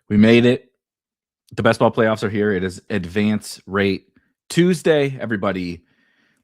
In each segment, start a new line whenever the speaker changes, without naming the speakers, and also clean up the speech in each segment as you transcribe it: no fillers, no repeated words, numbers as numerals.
We made it. The best ball playoffs are here. It is advance rate Tuesday. Everybody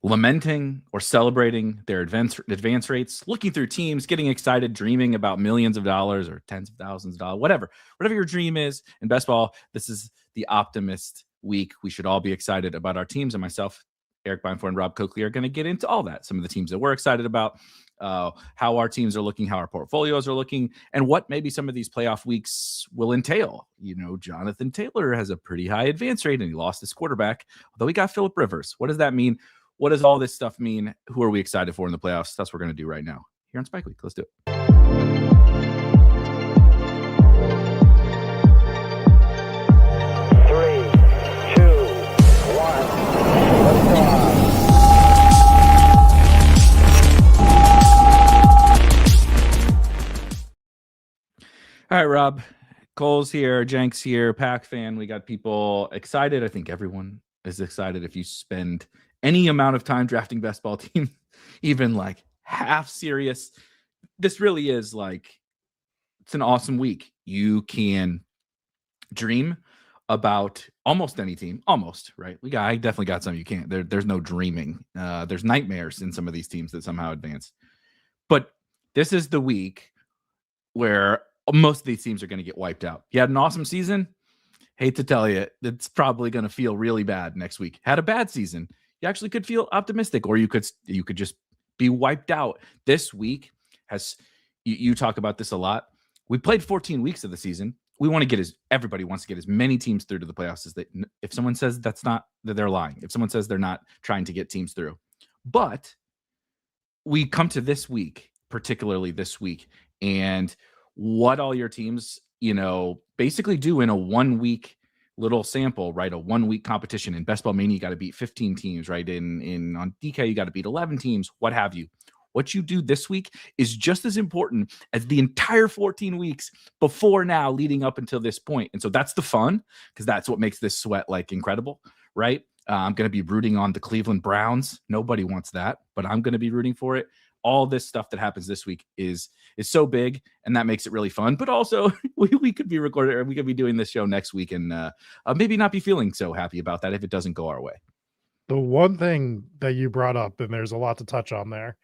lamenting or celebrating their advance rates, looking through teams, getting excited, dreaming about millions of dollars or tens of thousands of dollars, whatever your dream is in best ball. This is the optimist week. We should all be excited about our teams, and myself, Erik Rob, and Rob Coakley are going to get into all that. Some of the teams that we're excited about, how our teams are looking, how our portfolios are looking, and what maybe some of these playoff weeks will entail. You know, Jonathan Taylor has a pretty high advance rate, and he lost his quarterback, although he got Phillip Rivers. What does that mean? What does all this stuff mean? Who are we excited for in the playoffs? That's what we're going to do right now here on Spike Week. Let's do it. All right, Rob. Cole's here, Jenks here, Pack fan. We got people excited. I think everyone is excited. If you spend any amount of time drafting best ball team, even like half serious, this really is like, it's an awesome week. You can dream about almost any team, right? I definitely got some you can't. There's no dreaming. There's nightmares in some of these teams that somehow advance. But this is the week where most of these teams are going to get wiped out. You had an awesome season. Hate to tell you, it's probably going to feel really bad next week. Had a bad season. You actually could feel optimistic, or you could just be wiped out. This week has, you talk about this a lot. We played 14 weeks of the season. We want to get everybody wants to get as many teams through to the playoffs as if someone says that's not, that they're lying. If someone says they're not trying to get teams through, but we come to this week, particularly this week, and what all your teams, basically do in a 1 week little sample, right? A 1 week competition. In Best Ball Mania, you got to beat 15 teams, right? On DK, you got to beat 11 teams, what have you. What you do this week is just as important as the entire 14 weeks before now, leading up until this point. And so that's the fun, because that's what makes this sweat like incredible, right? I'm going to be rooting on the Cleveland Browns. Nobody wants that, but I'm going to be rooting for it. All this stuff that happens this week is so big, and that makes it really fun. But also, we could be recording, or we could be doing this show next week, and maybe not be feeling so happy about that if it doesn't go our way.
The one thing that you brought up, and there's a lot to touch on there,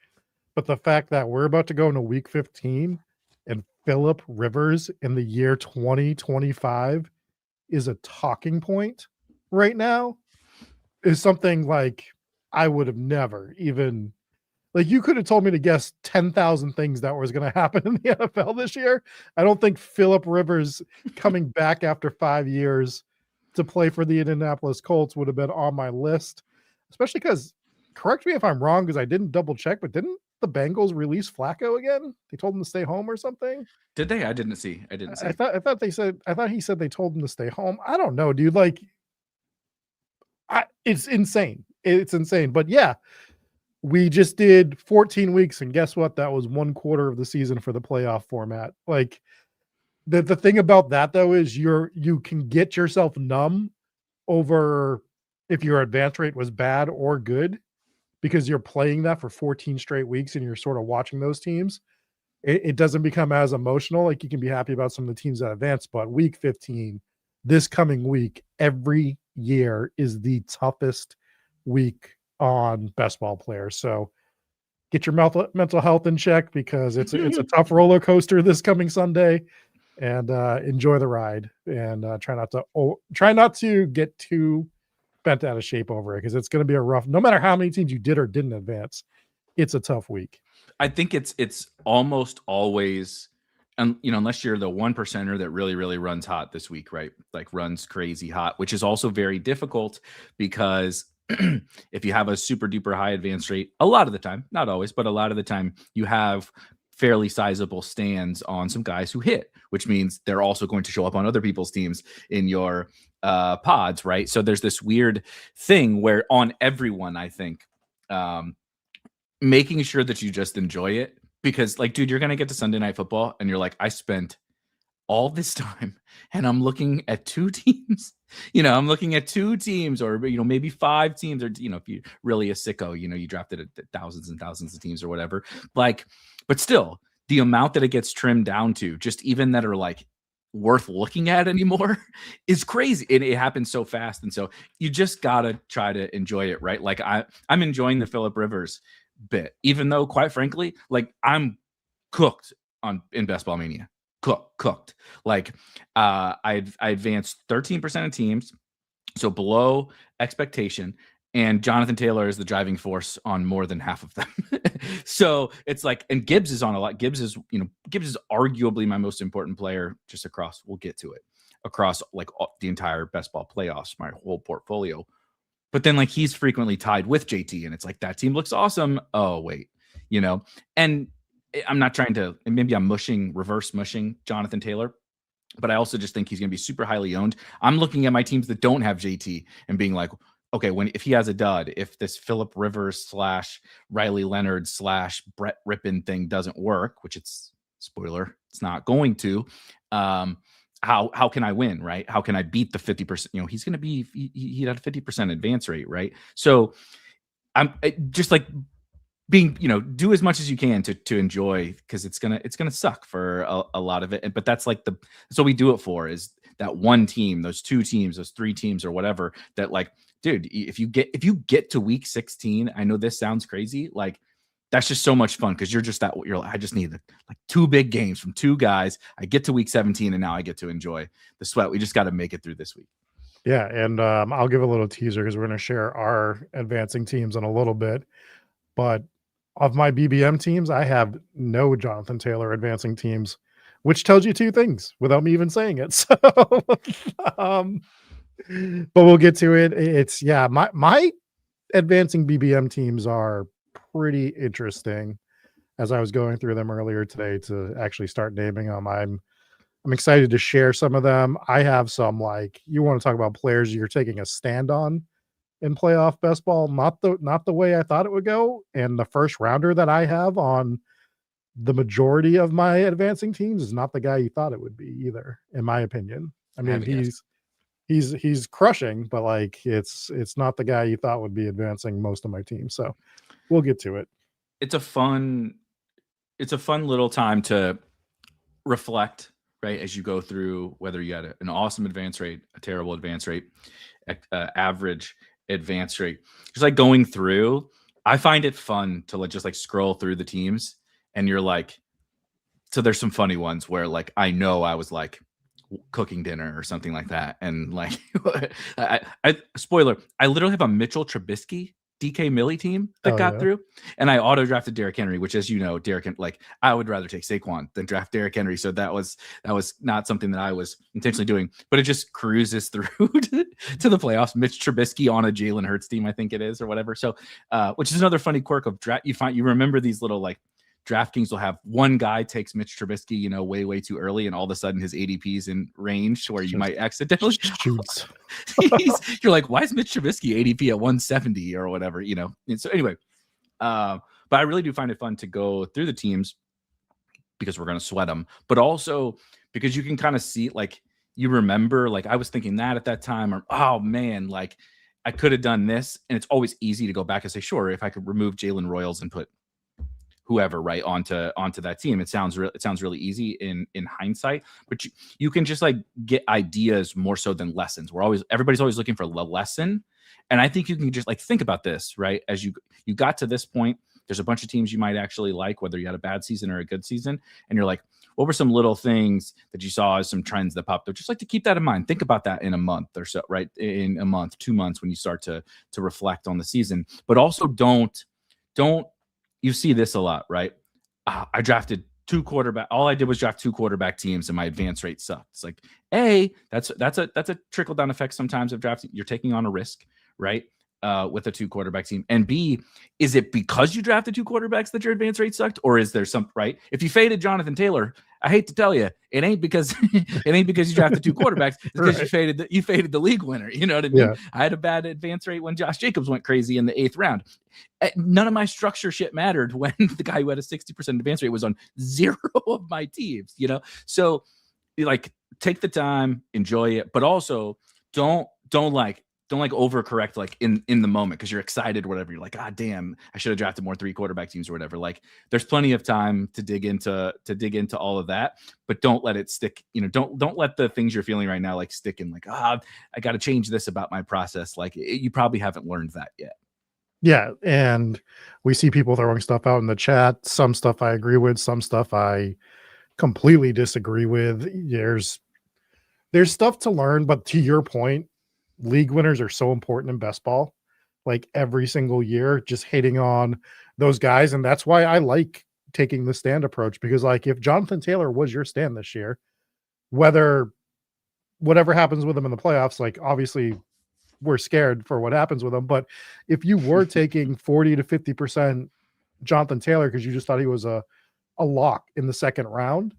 but the fact that we're about to go into week 15 and Phillip Rivers in the year 2025 is a talking point right now is something like I would have never even, like, you could have told me to guess 10,000 things that was going to happen in the NFL this year. I don't think Phillip Rivers coming back after 5 years to play for the Indianapolis Colts would have been on my list, especially because, correct me if I'm wrong, because I didn't double check, but didn't the Bengals release Flacco again? They told him to stay home or something.
Did they? I didn't see. I
thought he said they told him to stay home. I don't know, dude. Like, it's insane. It's insane. But yeah, we just did 14 weeks, and guess what? That was 1/4 of the season for the playoff format. Like, the thing about that though is you can get yourself numb over if your advance rate was bad or good, because you're playing that for 14 straight weeks and you're sort of watching those teams. It doesn't become as emotional. Like, you can be happy about some of the teams that advance, but week 15, this coming week, every year is the toughest week on best ball players. So get your mental health in check, because it's a tough roller coaster this coming Sunday, and enjoy the ride, and try not to get too bent out of shape over it, because it's going to be a rough, no matter how many teams you did or didn't advance, it's a tough week.
I think it's almost always, and unless you're the 1%er that really, really runs hot this week, right? Like, runs crazy hot, which is also very difficult, because if you have a super duper high advance rate, a lot of the time, not always, but a lot of the time, you have fairly sizable stands on some guys who hit, which means they're also going to show up on other people's teams in your pods, right? So there's this weird thing where on everyone, I think, making sure that you just enjoy it, because, like, dude, you're going to get to Sunday Night Football and you're like, I spent all this time and I'm looking at two teams, I'm looking at two teams, or, maybe 5 teams, or, if you're really a sicko, you drafted thousands and thousands of teams or whatever, like, but still the amount that it gets trimmed down to, just even that are like worth looking at anymore is crazy. And it happens so fast. And so you just gotta try to enjoy it, right? Like I'm enjoying the Phillip Rivers bit, even though quite frankly, like I'm cooked in Best Ball Mania. Cooked. Like I advanced 13% of teams, so below expectation. And Jonathan Taylor is the driving force on more than half of them. So it's like, and Gibbs is on a lot. Gibbs is arguably my most important player just across, we'll get to it, across like the entire best ball playoffs, my whole portfolio. But then like he's frequently tied with JT, and it's like that team looks awesome. Oh, wait, and I'm not trying to, and maybe I'm reverse mushing Jonathan Taylor, but I also just think he's going to be super highly owned. I'm looking at my teams that don't have JT and being like, okay, if he has a dud, if this Phillip Rivers / Riley Leonard / Brett Rippon thing doesn't work, which it's spoiler, it's not going to, how can I win, right? How can I beat the 50%? He's going to be, he had a 50% advance rate, right? So I'm just like being, do as much as you can to enjoy, because it's gonna suck for a lot of it. But that's like that's what we do it for, is that one team, those two teams, those three teams, or whatever, that like, dude, if you get to week 16, I know this sounds crazy, like that's just so much fun, because you're like, I just need like two big games from two guys. I get to week 17 and now I get to enjoy the sweat. We just got to make it through this week.
Yeah, and I'll give a little teaser because we're going to share our advancing teams in a little bit. But of my BBM teams, I have no Jonathan Taylor advancing teams, which tells you two things without me even saying it. So, but we'll get to it. It's my advancing BBM teams are pretty interesting. As I was going through them earlier today to actually start naming them, I'm excited to share some of them. I have some, like, you want to talk about players you're taking a stand on in playoff best ball, not the way I thought it would go. And the first rounder that I have on the majority of my advancing teams is not the guy you thought it would be either, in my opinion. I mean, he's crushing, but like it's not the guy you thought would be advancing most of my team. So we'll get to it.
It's a fun little time to reflect, right? As you go through, whether you had an awesome advance rate, a terrible advance rate, average advance rate, just like going through, I find it fun to just like scroll through the teams, and you're like, so there's some funny ones where like, I know I was like cooking dinner or something like that. And like, spoiler, I literally have a Mitchell Trubisky DK Millie team that got through, and I auto drafted Derrick Henry, which, as you know, like I would rather take Saquon than draft Derrick Henry. So that was not something that I was intentionally doing, but it just cruises through to the playoffs. Mitch Trubisky on a Jalen Hurts team, I think it is, or whatever. So, which is another funny quirk of draft. You remember these little like, DraftKings will have one guy takes Mitch Trubisky, way too early, and all of a sudden his ADP's in range to where you might accidentally shoots. You're like, why is Mitch Trubisky ADP at 170 or whatever, And so anyway, but I really do find it fun to go through the teams, because we're going to sweat them, but also because you can kind of see, like, you remember, like, I was thinking that at that time, or, oh man, like I could have done this. And it's always easy to go back and say, sure, if I could remove Jalen Royals and put whoever right onto that team, it sounds really easy in hindsight, but you can just like get ideas more so than lessons. Everybody's always looking for a lesson, and I think you can just like think about this, right? As you got to this point, there's a bunch of teams you might actually like, whether you had a bad season or a good season, and you're like, what were some little things that you saw as some trends that popped up? Just like to keep that in mind. Think about that in a month or so, right? In a month, 2 months, when you start to reflect on the season. But also don't you see this a lot, right? I drafted two quarterback. All I did was draft two quarterback teams, and my advance rate sucked. It's like, A, that's a trickle down effect sometimes of drafting. You're taking on a risk, right? With a two quarterback team. And B, is it because you drafted two quarterbacks that your advance rate sucked, or is there some, right? If you faded Jonathan Taylor, I hate to tell you, it ain't because you drafted two quarterbacks. It's because you faded the league winner. You know what I mean? Yeah. I had a bad advance rate when Josh Jacobs went crazy in the 8th round. None of my structure shit mattered when the guy who had a 60% advance rate was on 0 of my teams. So like, take the time, enjoy it, but also don't like don't overcorrect in the moment because you're excited or whatever. You're like, ah, damn, I should have drafted more 3 quarterback teams or whatever. Like, there's plenty of time to dig into all of that, but don't let it stick. Don't let the things you're feeling right now stick in. I got to change this about my process. You probably haven't learned that yet.
Yeah, and we see people throwing stuff out in the chat. Some stuff I agree with, some stuff I completely disagree with. There's stuff to learn, but to your point, league winners are so important in best ball. Every single year, just hitting on those guys, and that's why I like taking the stand approach, because if Jonathan Taylor was your stand this year, whatever happens with him in the playoffs, obviously we're scared for what happens with him. But if you were taking 40 to 50% Jonathan Taylor because you just thought he was a lock in the second round,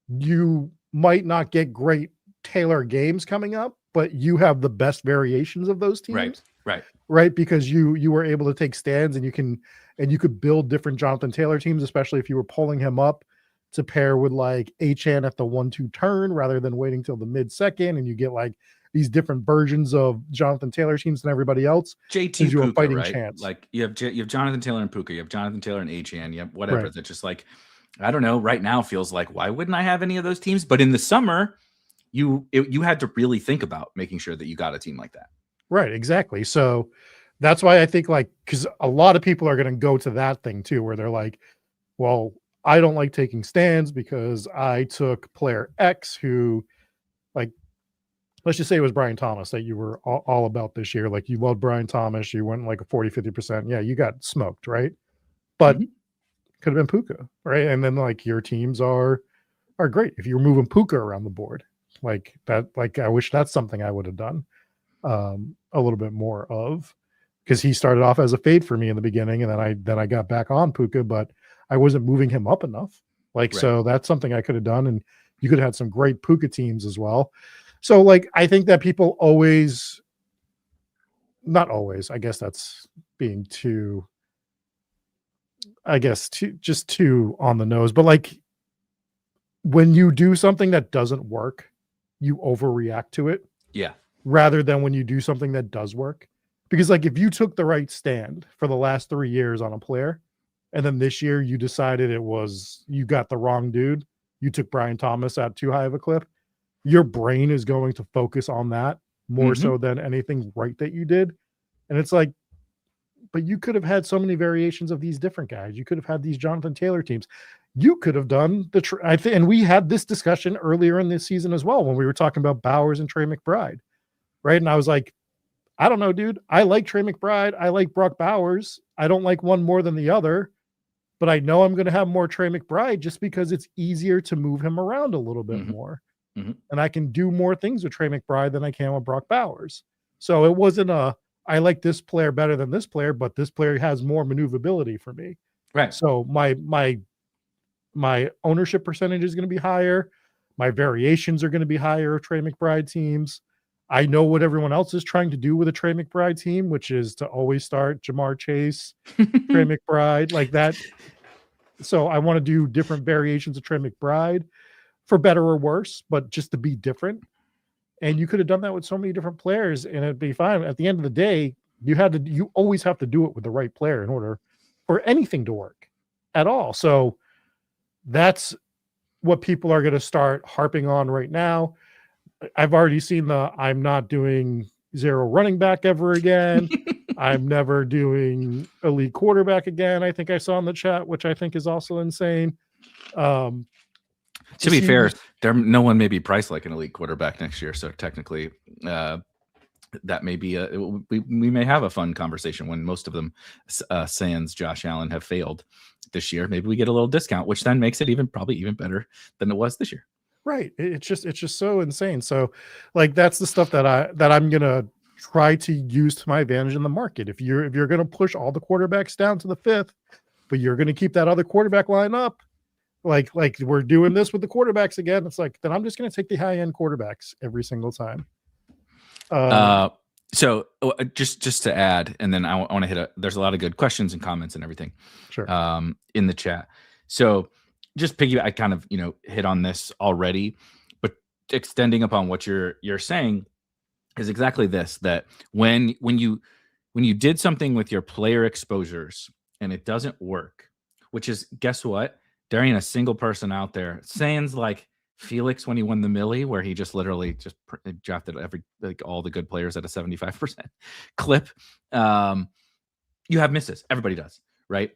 you might not get great Taylor games coming up, but you have the best variations of those teams. Right. Because you were able to take stands, and you could build different Jonathan Taylor teams, especially if you were pulling him up to pair with Achane at the 1-2 turn rather than waiting till the mid-second, and you get these different versions of Jonathan Taylor teams than everybody else.
JT
you
Puka,
a fighting
right?
chance.
You have Jonathan Taylor and Puka, you have Jonathan Taylor and Achane, you have whatever. Right. That's just I don't know. Right now feels why wouldn't I have any of those teams? But in the summer, you had to really think about making sure that you got a team like that.
Right, exactly. So that's why I think because a lot of people are going to go to that thing too, where they're like, well, I don't like taking stands because I took player X who let's just say it was Brian Thomas that you were all about this year. You loved Brian Thomas. You went a 40, 50%. Yeah, you got smoked, right? But could have been Puka, right? And then your teams are great if you're moving Puka around the board that. I wish that's something I would have done a little bit more of, because he started off as a fade for me in the beginning, and then I got back on Puka, but I wasn't moving him up enough. Right. So that's something I could have done, and you could have had some great Puka teams as well. So I think that people not always, I guess that's being too on the nose, but when you do something that doesn't work, you overreact to it.
Yeah.
Rather than when you do something that does work. Because if you took the right stand for the last 3 years on a player, and then this year you decided you got the wrong dude, you took Brian Thomas at too high of a clip, your brain is going to focus on that more so than anything right that you did. And it's but you could have had so many variations of these different guys. You could have had these Jonathan Taylor teams. You could have done and we had this discussion earlier in this season as well, when we were talking about Bowers and Trey McBride. Right. And I was like, I don't know, dude. I like Trey McBride. I like Brock Bowers. I don't like one more than the other, but I know I'm going to have more Trey McBride just because it's easier to move him around a little bit more. And I can do more things with Trey McBride than I can with Brock Bowers. So it wasn't I like this player better than this player, but this player has more maneuverability for me.
Right.
So my ownership percentage is going to be higher. My variations are going to be higher of Trey McBride teams. I know what everyone else is trying to do with a Trey McBride team, which is to always start Jamar Chase, Trey McBride, that. So I want to do different variations of Trey McBride, for better or worse, but just to be different. And you could have done that with so many different players, and it'd be fine. At the end of the day, you always have to do it with the right player in order for anything to work at all. So that's what people are going to start harping on right now. I've already seen I'm not doing 0 running back ever again. I'm never doing elite quarterback again. I think I saw in the chat, which I think is also insane.
To be fair, no one may be priced like an elite quarterback next year. So technically, that may be we may have a fun conversation when most of them, sans Josh Allen, have failed this year. Maybe we get a little discount, which then makes it probably even better than it was this year.
Right. It's just so insane. So that's the stuff that I'm gonna try to use to my advantage in the market. If you're gonna push all the quarterbacks down to the 5th, but you're gonna keep that other quarterback line up, like we're doing this with the quarterbacks again, it's then I'm just gonna take the high end quarterbacks every single time.
So just to add, and then I want to hit there's a lot of good questions and comments and everything.
Sure.
In the chat. So just I kind of hit on this already, but extending upon what you're saying, is exactly this: that when you did something with your player exposures and it doesn't work, which is, guess what? There ain't a single person out there. Sans like Felix when he won the Millie, where he just literally just drafted all the good players at a 75% clip. You have misses. Everybody does, right?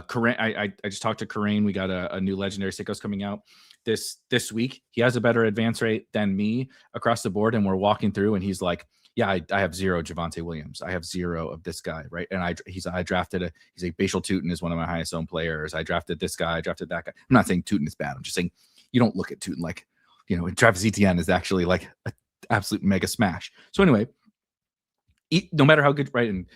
Corain, I just talked to Corain. We got a new Legendary Sickos coming out this week. He has a better advance rate than me across the board, and we're walking through, and he's like, "Yeah, I have 0 Javonte Williams. I have 0 of this guy, right?" And I drafted he's like, Bashal Tootin is one of my highest owned players. I drafted this guy. I drafted that guy. I'm not saying Tootin is bad. I'm just saying you don't look at Tootin like, Travis Etienne is actually like an absolute mega smash. So anyway, no matter how good, right? And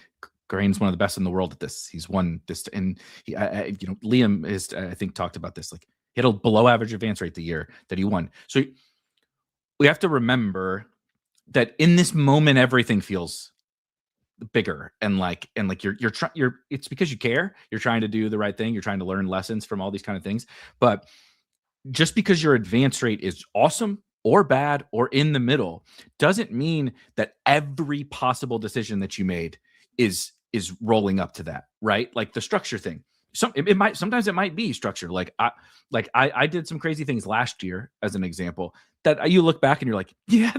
Grain's one of the best in the world at this. He's won this, and Liam is, I think, talked about this. Like, he had a below average advance rate the year that he won. So we have to remember that in this moment, everything feels bigger and like you're it's because you care. You're trying to do the right thing. You're trying to learn lessons from all these kind of things. But just because your advance rate is awesome or bad or in the middle doesn't mean that every possible decision that you made is rolling up to that, right? Like the structure thing. Sometimes it might be structure. Like I did some crazy things last year, as an example, that you look back and you're like, yeah,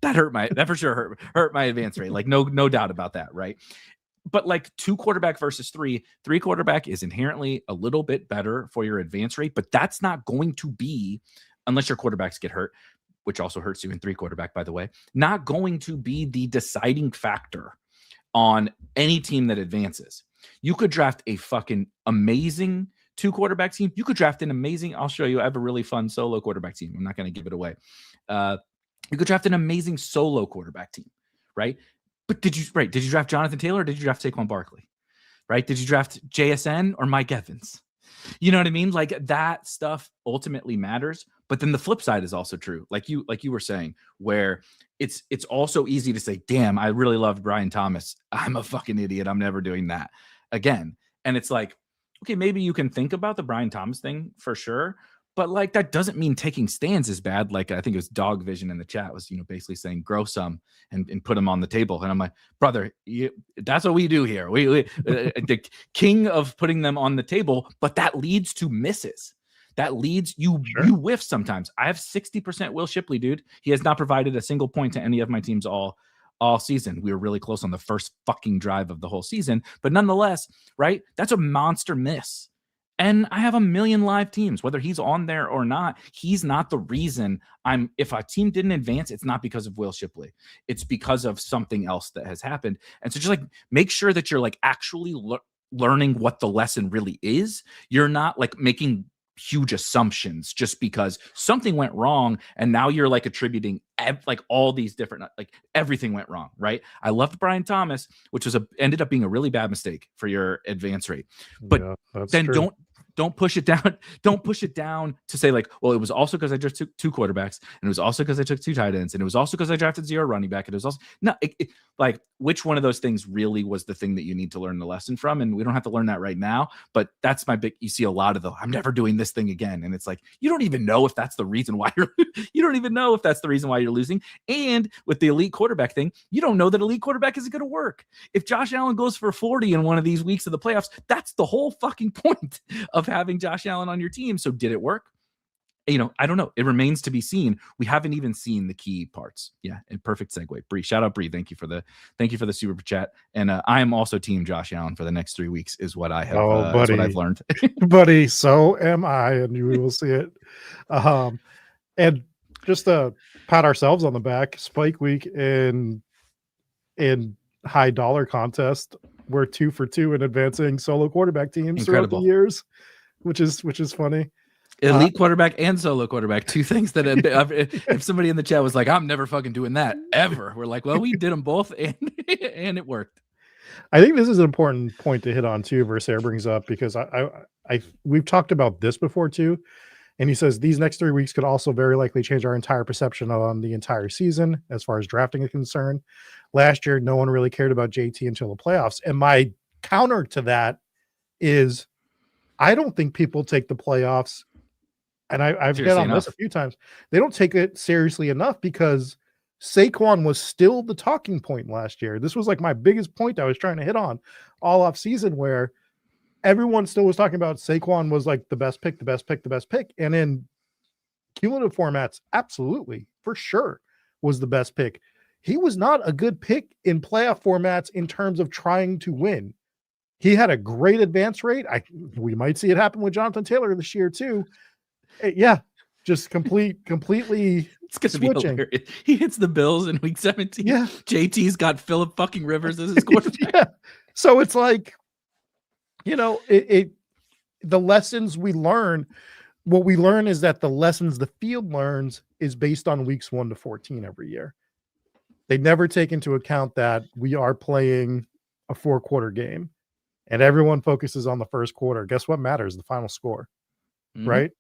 that for sure hurt my advance rate. Like no doubt about that, right? But like 2 quarterback versus 3 quarterback is inherently a little bit better for your advance rate, but that's not going to be, unless your quarterbacks get hurt, which also hurts you in 3 quarterback, by the way, not going to be the deciding factor on any team that advances. You could draft a fucking amazing 2 quarterback team. You could draft an amazing, I'll show you, I have a really fun solo quarterback team. I'm not going to give it away. You could draft an amazing solo quarterback team, right? But did you draft Jonathan Taylor or did you draft Saquon Barkley? Right? Did you draft JSN or Mike Evans? You know what I mean? Like that stuff ultimately matters. But then the flip side is also true. Like you were saying, where it's also easy to say, damn, I really loved Brian Thomas. I'm a fucking idiot. I'm never doing that again. And it's like, okay, maybe you can think about the Brian Thomas thing for sure. But like that doesn't mean taking stands is bad. Like I think it was Dog Vision in the chat was, basically saying grow some and put them on the table. And I'm like, brother, that's what we do here. We the king of putting them on the table, but that leads to misses. That leads you whiff sometimes. I have 60% Will Shipley, dude. He has not provided a single point to any of my teams all season. We were really close on the first fucking drive of the whole season, but nonetheless, right? That's a monster miss. And I have a million live teams, whether he's on there or not. He's not the reason if a team didn't advance, it's not because of Will Shipley. It's because of something else that has happened. And so just like make sure that you're like actually learning what the lesson really is. You're not like making huge assumptions just because something went wrong and now you're like attributing like all these different, like everything went wrong, right? I loved Brian Thomas, which was ended up being a really bad mistake for your advance rate, but then true. Don't push it down. Don't push it down to say like, well, it was also because I just took 2 quarterbacks, and it was also because I took 2 tight ends, and it was also because I drafted 0 running back. And it was also like which one of those things really was the thing that you need to learn the lesson from? And we don't have to learn that right now, but that's my big. You see a lot of I'm never doing this thing again, and it's like you don't even know if that's the reason why you don't even know if that's the reason why you're losing. And with the elite quarterback thing, you don't know that elite quarterback isn't going to work. If Josh Allen goes for 40 in one of these weeks of the playoffs, that's the whole fucking point of having Josh Allen on your team. So did it work? I don't know. It remains to be seen. We haven't even seen the key parts. Yeah, and perfect segue. Bree, shout out Bree. Thank you for the super chat. And I am also team Josh Allen for the next 3 weeks. Is what I have. Is what I've learned,
buddy. So am I, and you will see it. And just to pat ourselves on the back, Spike Week in high dollar contest, we're 2 for 2 in advancing solo quarterback teams
Incredible.
throughout the years, which is funny.
Elite quarterback and solo quarterback, 2 things that if somebody in the chat was like, I'm never fucking doing that ever, we're like, well, we did them both and it worked.
I think this is an important point to hit on too, Versaire brings up, because we've talked about this before too. And he says these next 3 weeks could also very likely change our entire perception on the entire season as far as drafting is concerned. Last year, no one really cared about JT until the playoffs. And my counter to that is I don't think people take the playoffs, and I've hit on this a few times. They don't take it seriously enough because Saquon was still the talking point last year. This was like my biggest point I was trying to hit on all off season, where everyone still was talking about Saquon was like the best pick, the best pick, the best pick. And in cumulative formats, absolutely, for sure, was the best pick. He was not a good pick in playoff formats in terms of trying to win. He had a great advance rate. We might see it happen with Jonathan Taylor this year too. Yeah, just completely
it's gonna
switching.
Be hilarious. He hits the Bills in week 17.
Yeah.
JT's got Phillip fucking Rivers as his quarterback.
Yeah. So it's like, the lessons we learn, what we learn is that the lessons the field learns is based on weeks 1 to 14 every year. They never take into account that we are playing a 4-quarter game and everyone focuses on the first quarter. Guess what matters? The final score, right?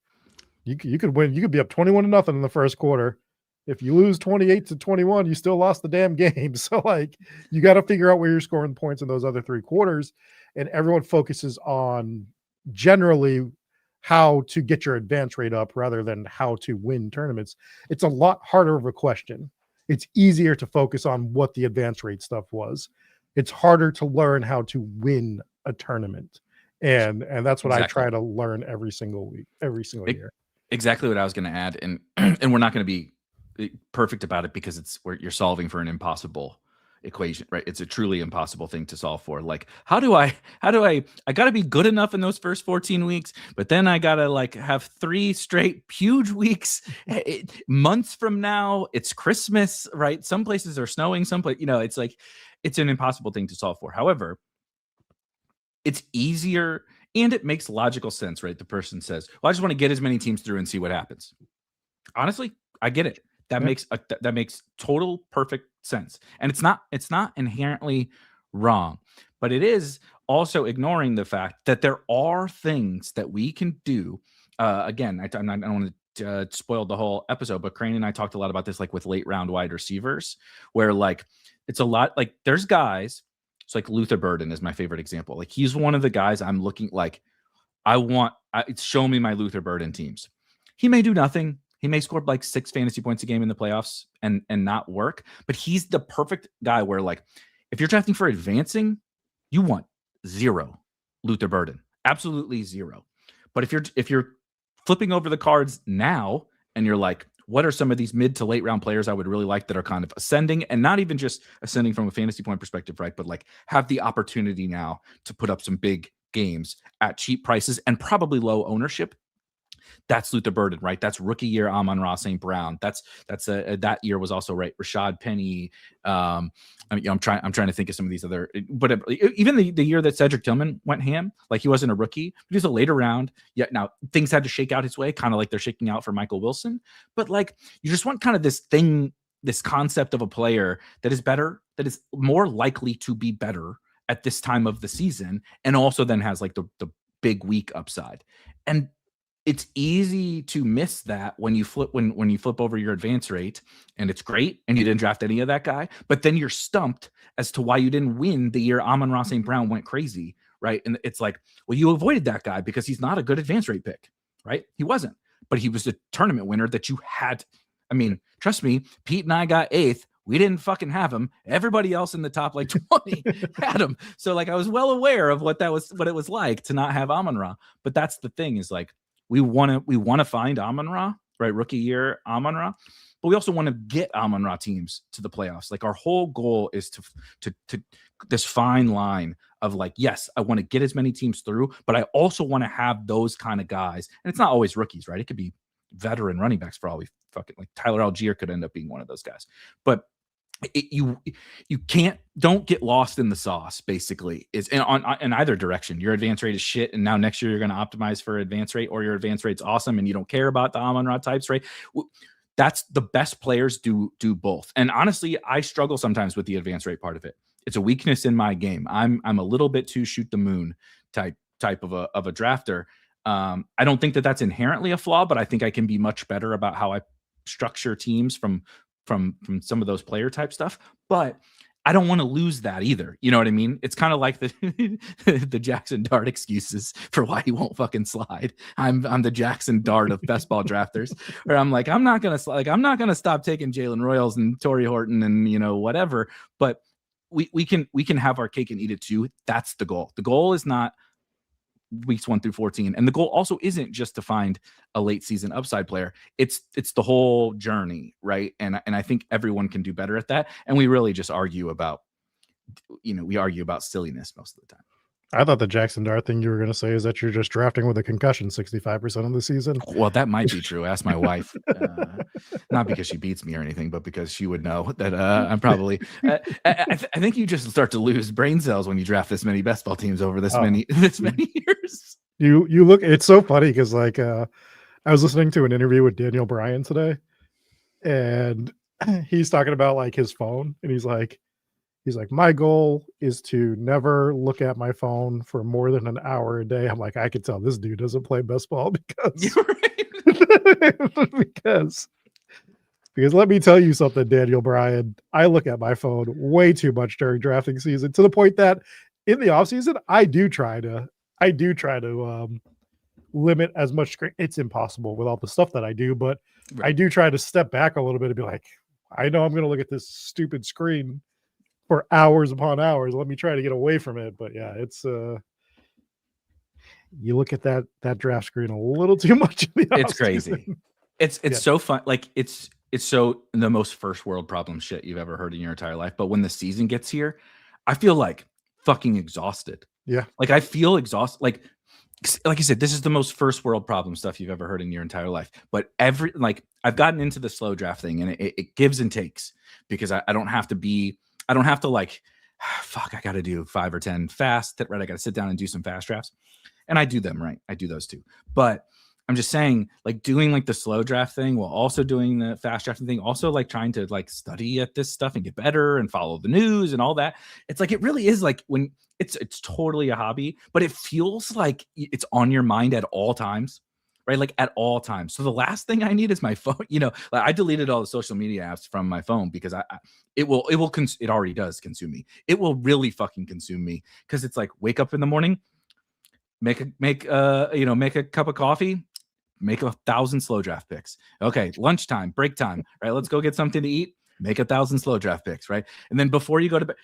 You could win. You could be up 21-0 in the first quarter. If you lose 28-21, you still lost the damn game. So like, you got to figure out where you're scoring points in those other 3 quarters. And everyone focuses on generally how to get your advance rate up rather than how to win tournaments. It's a lot harder of a question. It's easier to focus on what the advance rate stuff was. It's harder to learn how to win a tournament. And that's what I try to learn every single week, every single year.
Exactly what I was going to add. And and we're not going to be perfect about it because it's where you're solving for an impossible equation, right? It's a truly impossible thing to solve for. Like, how do I got to be good enough in those first 14 weeks, but then I got to like have 3 straight huge weeks. Months from now, it's Christmas, right? Some places are snowing, it's like, it's an impossible thing to solve for. However, it's easier and it makes logical sense, right? The person says, well, I just want to get as many teams through and see what happens. Honestly, I get it. That makes total perfect sense. And it's not inherently wrong, but it is also ignoring the fact that there are things that we can do. Again, I don't want to spoil the whole episode, but Crane and I talked a lot about this, like with late round wide receivers, where like it's a lot, like there's guys. It's like Luther Burden is my favorite example. Like he's one of the guys I'm looking like, show me my Luther Burden teams. He may do nothing. He may score like 6 fantasy points a game in the playoffs and not work, but he's the perfect guy where like, if you're drafting for advancing, you want 0 Luther Burden, absolutely 0. But if you're flipping over the cards now and you're like, what are some of these mid to late round players I would really like that are kind of ascending, and not even just ascending from a fantasy point perspective, right? But like have the opportunity now to put up some big games at cheap prices and probably low ownership. That's Luther Burden, right? That's rookie year Amon-Ra St. Brown. That's that year was also right. Rashad Penny. I'm trying to think of some of these other, but even the year that Cedric Tillman went ham, like he wasn't a rookie, but he was a later round. Yet now things had to shake out his way, kind of like they're shaking out for Michael Wilson. But like you just want kind of this concept of a player that is better, that is more likely to be better at this time of the season, and also then has like the big week upside. And it's easy to miss that when you flip over your advance rate and it's great and you didn't draft any of that guy, but then you're stumped as to why you didn't win the year Amon-Ra St. Brown went crazy, right? And it's like, well, you avoided that guy because he's not a good advance rate pick, right? He wasn't, but he was a tournament winner that you had. I mean, trust me, Pete and I got 8th. We didn't fucking have him. Everybody else in the top like 20 had him. So like I was well aware of what it was like to not have Amon-Ra. But that's the thing, is like, we want to find Amon-Ra, right? Rookie year Amon-Ra, but we also want to get Amon-Ra teams to the playoffs. Like our whole goal is to this fine line of like, yes, I want to get as many teams through, but I also want to have those kind of guys. And it's not always rookies, right? It could be veteran running backs for all we fucking, like Tyler Algier could end up being one of those guys. But you don't get lost in the sauce, basically, is in either direction. Your advance rate is shit, and now next year you're going to optimize for advance rate, or your advance rate's awesome and you don't care about the Amon-Ra types, right? That's the best players do both. And honestly, I struggle sometimes with the advance rate part of it. It's a weakness in my game. I'm a little bit too shoot the moon type of a drafter. I don't think that that's inherently a flaw, but I think I can be much better about how I structure teams from some of those player type stuff. But I don't want to lose that either. You know what I mean? It's kind of like the the Jackson Dart excuses for why he won't fucking slide. I'm the Jackson Dart of best ball drafters, where I'm like, I'm not gonna stop taking Jalen Royals and Torrey Horton and whatever. But we can have our cake and eat it too. That's the goal. The goal is not weeks 1 through 14, and the goal also isn't just to find a late season upside player. It's the whole journey, right? And I think everyone can do better at that, and we really just argue about silliness most of the time.
I thought the Jackson Dart thing you were going to say is that you're just drafting with a concussion 65% of the season.
Well, that might be true. Ask my wife. Not because she beats me or anything, but because she would know that I'm probably. I think you just start to lose brain cells when you draft this many best ball teams over this many years.
You look. It's so funny because like I was listening to an interview with Daniel Bryan today, and he's talking about like his phone, and he's like, my goal is to never look at my phone for more than an hour a day. I'm like, I could tell this dude doesn't play best ball because because let me tell you something, Daniel Bryan. I look at my phone way too much during drafting season, to the point that in the off season, I do try to limit as much screen. It's impossible with all the stuff that I do, but right. I do try to step back a little bit and be like, I know I'm going to look at this stupid screen for hours upon hours. Let me try to get away from it. But yeah, it's you look at that draft screen a little too much.
It's crazy. It's so fun. Like it's so the most first world problem shit you've ever heard in your entire life. But when the season gets here, I feel like fucking exhausted.
Yeah.
Like I feel exhausted. Like I said, this is the most first world problem stuff you've ever heard in your entire life. But I've gotten into the slow draft thing, and it gives and takes, because I don't have to like, fuck, I got to do 5 or 10 fast, right? I got to sit down and do some fast drafts, and I do them, right? I do those too. But I'm just saying, like, doing like the slow draft thing while also doing the fast drafting thing, also like trying to like study at this stuff and get better and follow the news and all that. It's like, it really is like when it's totally a hobby, but it feels like it's on your mind at all times, right? Like at all times. So the last thing I need is my phone. Like I deleted all the social media apps from my phone because it already does consume me. It will really fucking consume me, because it's like, wake up in the morning, make a cup of coffee, make 1,000 slow draft picks. Okay, lunchtime, break time, right? Let's go get something to eat. Make 1,000 slow draft picks, right? And then before you go to bed,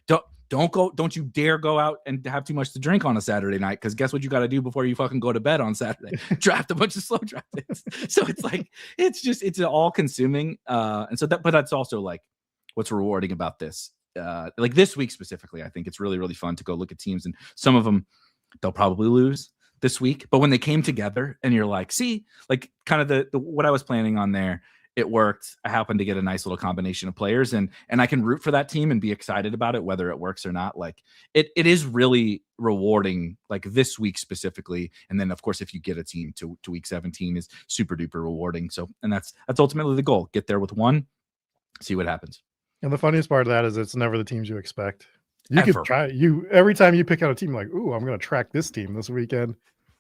don't you dare go out and have too much to drink on a Saturday night, because guess what you got to do before you fucking go to bed on Saturday? Draft a bunch of slow draft picks. So it's like, it's all consuming. And so but that's also like what's rewarding about this. Like this week specifically, I think it's really, really fun to go look at teams, and some of them they'll probably lose this week, but when they came together and you're like, see, like kind of the what I was planning on there, it worked. I happened to get a nice little combination of players, and I can root for that team and be excited about it, whether it works or not. Like it is really rewarding, like this week specifically. And then of course, if you get a team to week 17, is super duper rewarding. So, and that's ultimately the goal. Get there with one, see what happens.
And the funniest part of that is it's never the teams you expect. You could try every time you pick out a team, like, ooh, I'm going to track this team this weekend.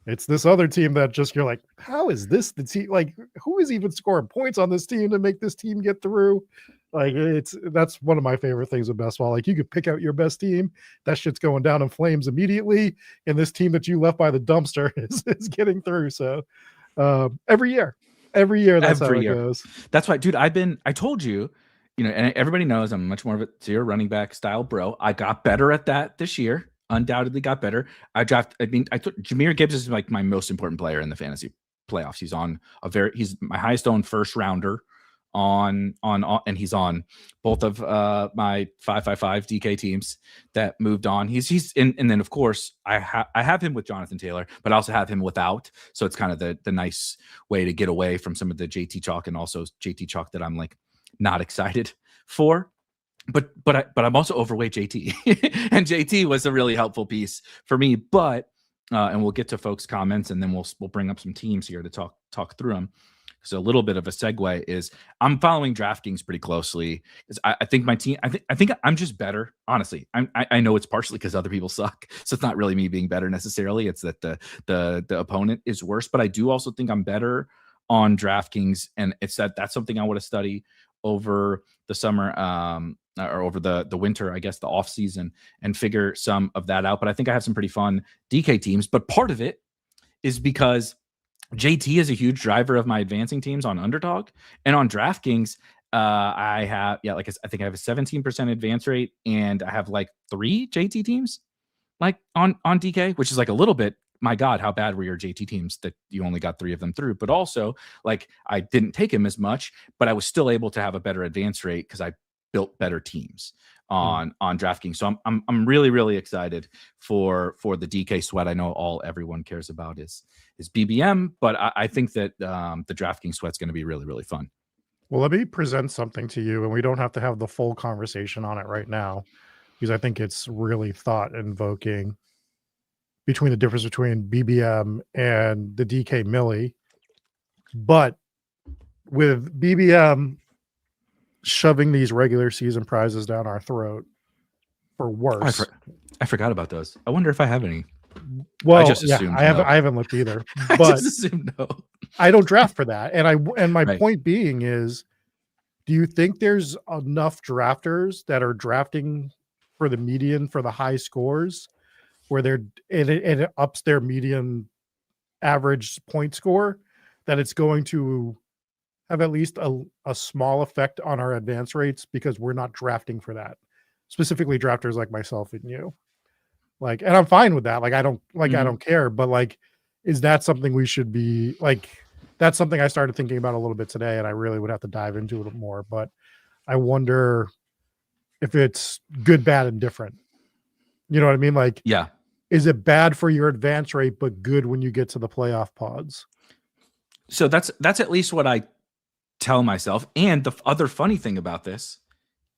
It's this other team that just, you're like, how is this the team? Like, who is even scoring points on this team to make this team get through? Like, that's one of my favorite things with best ball. Like, you could pick out your best team. That shit's going down in flames immediately. And this team that you left by the dumpster is getting through. So every year, that's how it goes.
That's why, dude, I told you, and everybody knows I'm much more of a zero running back style bro. I got better at that this year. Undoubtedly got better. I thought Jahmyr Gibbs is like my most important player in the fantasy playoffs. He's my highest owned first rounder and he's on both of my 555 DK teams that moved on. And then of course I have him with Jonathan Taylor, but I also have him without. So it's kind of the nice way to get away from some of the JT chalk, and also JT chalk that I'm like not excited for. But I'm also overweight JT, and JT was a really helpful piece for me. But and we'll get to folks' comments, and then we'll bring up some teams here to talk through them. So a little bit of a segue is I'm following DraftKings pretty closely, because I think my team. I think I'm just better. Honestly, I know it's partially because other people suck, so it's not really me being better necessarily. It's that the opponent is worse. But I do also think I'm better on DraftKings, and it's that's something I want to study over the summer. or over the winter, I guess the off season, and figure some of that out. But I think I have some pretty fun DK teams. But part of it is because JT is a huge driver of my advancing teams on Underdog and on DraftKings. I have, like I think I have a 17% advance rate, and I have like 3 JT teams like on DK, which is like a little bit, my God, how bad were your JT teams that you only got 3 of them through? But also, like, I didn't take him as much, but I was still able to have a better advance rate because I built better teams on DraftKings. So I'm really, really excited for the DK sweat. I know everyone cares about is BBM, but I think that the DraftKings sweat's going to be really, really fun.
Well, let me present something to you, and we don't have to have the full conversation on it right now, because I think it's really thought-invoking between the difference between BBM and the DK Millie. But with BBM shoving these regular season prizes down our throat, or worse.
I forgot about those. I wonder if I have any.
Well, I just assumed I haven't looked either. But
I just assumed no.
I don't draft for that. And my point being is, do you think there's enough drafters that are drafting for the median for the high scores where it ups their median average point score, that it's going to have at least a small effect on our advance rates because we're not drafting for that? Specifically drafters like myself and you. Like, and I'm fine with that. Like, I don't I don't care, but like, is that something we should be like? That's something I started thinking about a little bit today, and I really would have to dive into it more. But I wonder if it's good, bad, and different. You know what I mean? Like,
yeah,
is it bad for your advance rate, but good when you get to the playoff pods?
So that's at least what I tell myself. And the other funny thing about this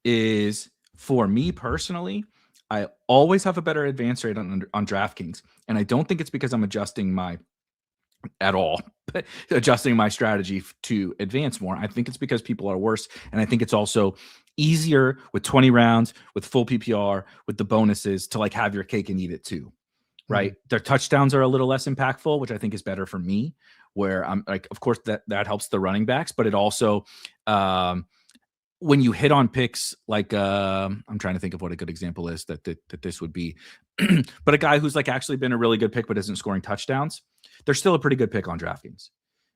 is, for me personally, I always have a better advance rate on DraftKings. And I don't think it's because I'm adjusting my strategy to advance more. I think it's because people are worse. And I think it's also easier with 20 rounds, with full PPR, with the bonuses to like have your cake and eat it too. Right. Their touchdowns are a little less impactful, which I think is better for me, where I'm like, of course that helps the running backs, but it also, when you hit on picks, like I'm trying to think of what a good example is that this would be, but a guy who's like actually been a really good pick but isn't scoring touchdowns, they're still a pretty good pick on DraftKings,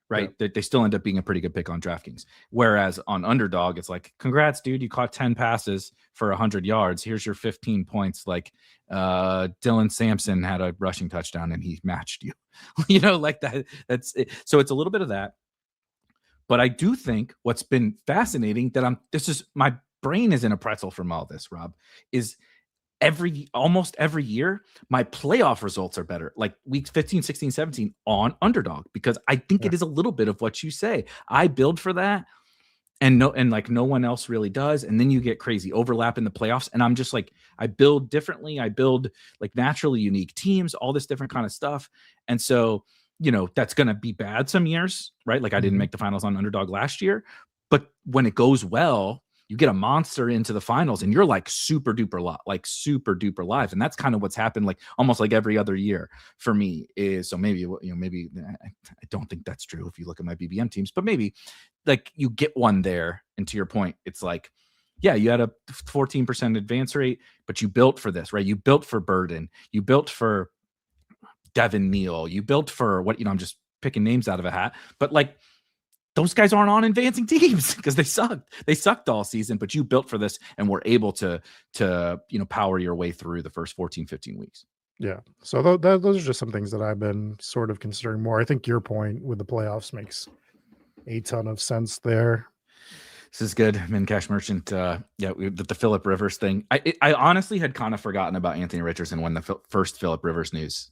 right? Yeah. They still end up being a pretty good pick on DraftKings. Whereas on Underdog, it's like, congrats, dude, you caught 10 passes for 100 yards. Here's your 15 points. Like Dylan Sampson had a rushing touchdown and he matched you, you know, like that. That's it. So it's a little bit of that. But I do think what's been fascinating that my brain is in a pretzel from all this, Rob, is almost every year, my playoff results are better, like weeks 15, 16, 17 on Underdog, because I think it is a little bit of what you say. I build for that, and no one else really does. And then you get crazy overlap in the playoffs. And I'm just like, I build differently. I build like naturally unique teams, all this different kind of stuff. And so, you know, that's going to be bad some years, right? Like I didn't make the finals on Underdog last year, but when it goes well, you get a monster into the finals and you're like super duper live. And that's kind of what's happened, like almost like every other year for me is. So maybe, maybe I don't think that's true if you look at my BBM teams, but maybe like you get one there. And to your point, it's like, yeah, you had a 14% advance rate, but you built for this, right? You built for Burden. You built for Devin Neal. You built for what, I'm just picking names out of a hat, but like, those guys aren't on advancing teams because they sucked. They sucked all season, but you built for this and were able to power your way through the first 14, 15 weeks.
Yeah. So those are just some things that I've been sort of considering more. I think your point with the playoffs makes a ton of sense there.
This is good. Min Cash Merchant. The Phillip Rivers thing. I honestly had kind of forgotten about Anthony Richardson when the first Phillip Rivers news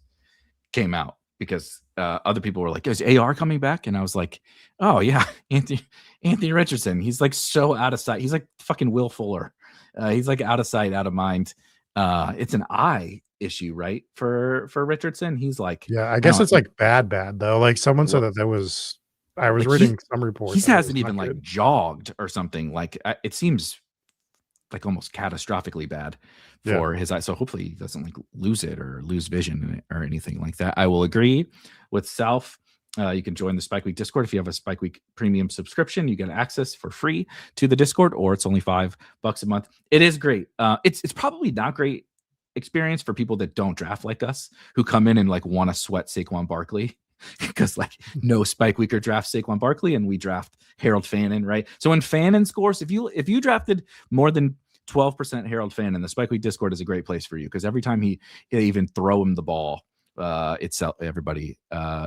came out, because other people were like, is AR coming back? And I was like, oh yeah, Anthony Richardson. He's like so out of sight. He's like fucking Will Fuller. He's like out of sight, out of mind. It's an eye issue, right? For Richardson. He's like,
yeah, I guess it's like bad though. Like someone said that was, I was like reading some reports.
He hasn't even like jogged or something. Like it seems like almost catastrophically bad for his eye. So hopefully he doesn't like lose it or lose vision or anything like that. I will agree with South You can join the Spike Week Discord. If you have a Spike Week premium subscription, you get access for free to the Discord, or it's only $5 a month. It is great. It's probably not great experience for people that don't draft like us, who come in and like want to sweat Saquon Barkley because like no Spike Weeker drafts Saquon Barkley and we draft Harold Fannin, right? So when Fannin scores, if you drafted more than 12% Harold Fannin, the Spike Week Discord is a great place for you, because every time he even throw him the ball, everybody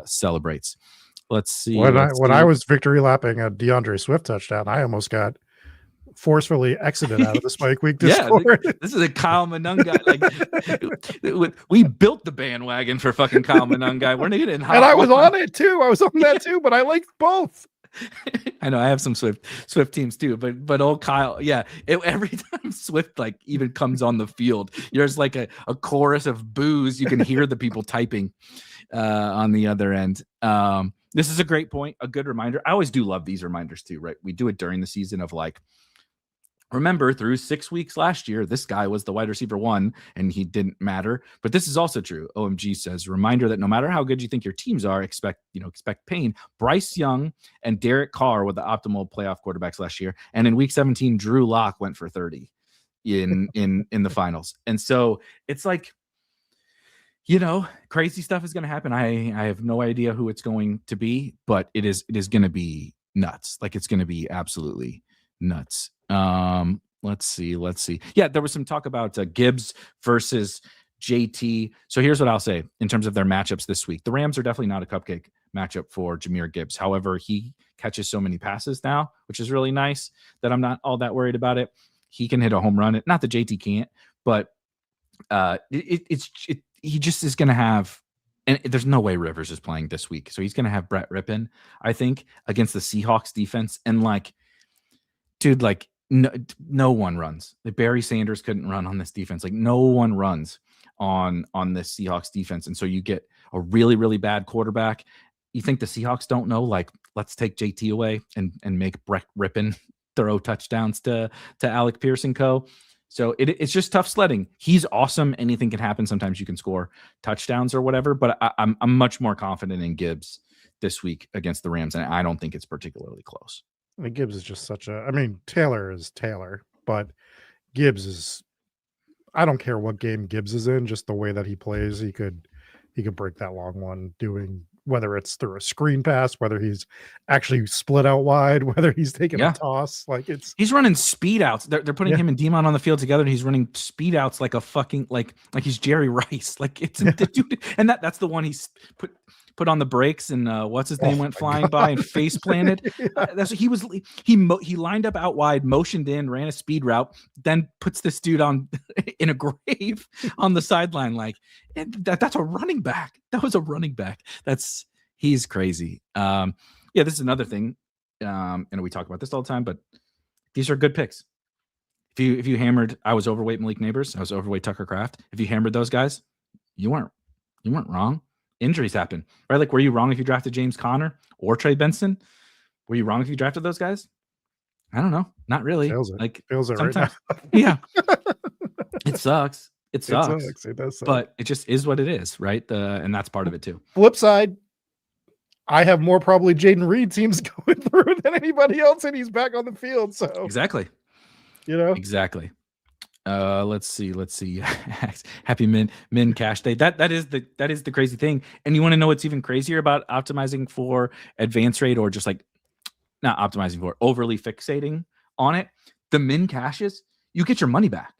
celebrates. Let's see.
When I was victory lapping a DeAndre Swift touchdown, I almost got forcefully exited out of the Spike Week Discord.
Yeah, this is a Kyle Monunga. Like we built the bandwagon for fucking Kyle Monunga. We're not,
and I was on it too. I was on that too, but I liked both.
I know I have some Swift teams too, but old Kyle, yeah. Every time Swift like even comes on the field, there's like a chorus of boos. You can hear the people typing on the other end. This is a great point, a good reminder. I always do love these reminders too, right? We do it during the season of like, remember, through 6 weeks last year, this guy was the wide receiver 1 and he didn't matter. But this is also true. OMG says, reminder that no matter how good you think your teams are, expect pain. Bryce Young and Derek Carr were the optimal playoff quarterbacks last year. And in week 17, Drew Lock went for 30 in the finals. And so it's like, crazy stuff is going to happen. I have no idea who it's going to be, but it is going to be nuts. Like, it's going to be absolutely nuts. Let's see. Yeah, there was some talk about Gibbs versus JT. So here's what I'll say in terms of their matchups this week. The Rams are definitely not a cupcake matchup for Jahmyr Gibbs. However, he catches so many passes now, which is really nice, that I'm not all that worried about it. He can hit a home run. Not that JT can't, but he just is going to have, and there's no way Rivers is playing this week. So he's going to have Brett Rippon, I think, against the Seahawks defense. And like, dude, like no one runs. Like Barry Sanders couldn't run on this defense. Like no one runs on this Seahawks defense. And so you get a really, really bad quarterback. You think the Seahawks don't know, like, let's take JT away and make Brett Rippon throw touchdowns to Alec Pierce and co. So it's just tough sledding. He's awesome. Anything can happen. Sometimes you can score touchdowns or whatever, but I'm much more confident in Gibbs this week against the Rams, and I don't think it's particularly close.
I mean, Gibbs is just Taylor is Taylor, but Gibbs is, I don't care what game Gibbs is in, just the way that he plays, he could break that long one, doing, whether it's through a screen pass, whether he's actually split out wide, whether he's taking a toss. Like he's
running speed outs. They're putting him and Demon on the field together, and he's running speed outs like a fucking like he's Jerry Rice. Like it's dude, and that's the one he's put on the brakes, and what's his name went flying by and face planted. That's what he was. He lined up out wide, motioned in, ran a speed route, then puts this dude on in a grave on the sideline. Like that's a running back. That was a running back. He's crazy. Yeah, this is another thing. And we talk about this all the time, but these are good picks. If you hammered, I was overweight Malik Neighbors, I was overweight Tucker Kraft. If you hammered those guys, you weren't wrong. Injuries happen, right? Like, were you wrong if you drafted James Conner or Trey Benson? Were you wrong if you drafted those guys? I don't know. Not really.
Feels it right now.
Yeah. It sucks. It sucks.
It does suck.
But it just is what it is, right? And that's part of it too.
Flip side, I have more probably Jaden Reed teams going through than anybody else, and he's back on the field. So
exactly. Exactly. Let's see. Happy min cash day. That is the crazy thing. And you want to know what's even crazier about optimizing for advance rate, or just like not optimizing for, overly fixating on it? The min cashes, you get your money back.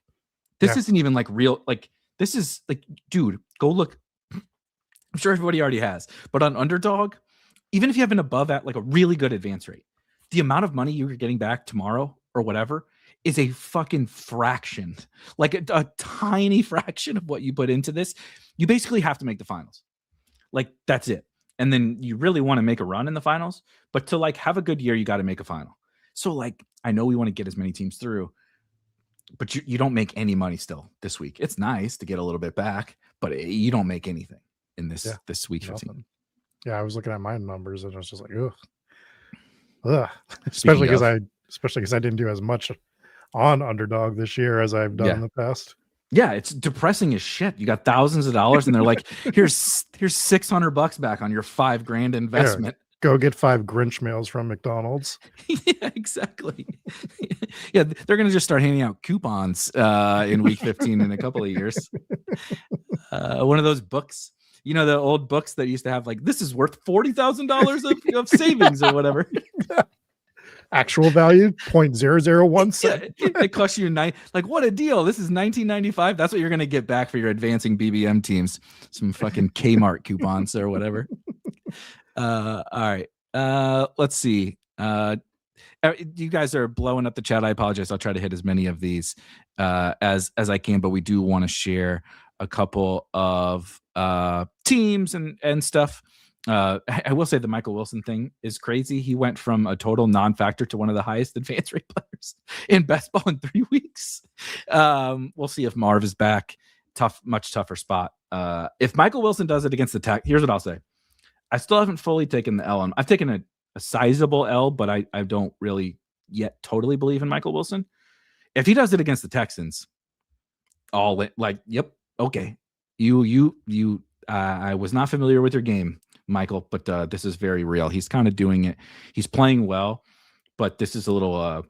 This isn't even like real. Like, this is like, dude, go look. I'm sure everybody already has, but on Underdog, even if you have an above at like a really good advance rate, the amount of money you're getting back tomorrow or whatever is a fucking fraction, like a tiny fraction of what you put into this. You basically have to make the finals. Like, that's it. And then you really want to make a run in the finals, but to like have a good year, you got to make a final. So like, I know we want to get as many teams through, but you don't make any money still this week. It's nice to get a little bit back, but you don't make anything in this week 15.
Yeah, I was looking at my numbers and I was just like, ugh. Especially because I didn't do as much on Underdog this year as I've done in the past.
Yeah, it's depressing as shit. You got thousands of dollars, and they're like, "Here's $600 back on your $5,000 investment."
Go get 5 Grinch meals from McDonald's.
Yeah, exactly. Yeah, they're gonna just start handing out coupons in week 15 in a couple of years. One of those books, the old books that used to have like, this is worth $40,000 of savings or whatever.
Actual value 0.001 cent.
Yeah, it costs you what a deal. This is $19.95. That's what you're gonna get back for your advancing BBM teams. Some fucking Kmart coupons or whatever. All right. Let's see. You guys are blowing up the chat. I apologize. I'll try to hit as many of these as I can, but we do want to share a couple of teams and stuff. I will say the Michael Wilson thing is crazy. He went from a total non-factor to one of the highest advance rate players in best ball in 3 weeks. We'll see if Marv is back. Much tougher spot. If Michael Wilson does it against the Tech, here's what I'll say. I still haven't fully taken the L. I've taken a sizable L, but I don't really yet totally believe in Michael Wilson. If he does it against the Texans, yep, okay. I was not familiar with your game, Michael, but this is very real. He's kind of doing it. He's playing well, but this is a little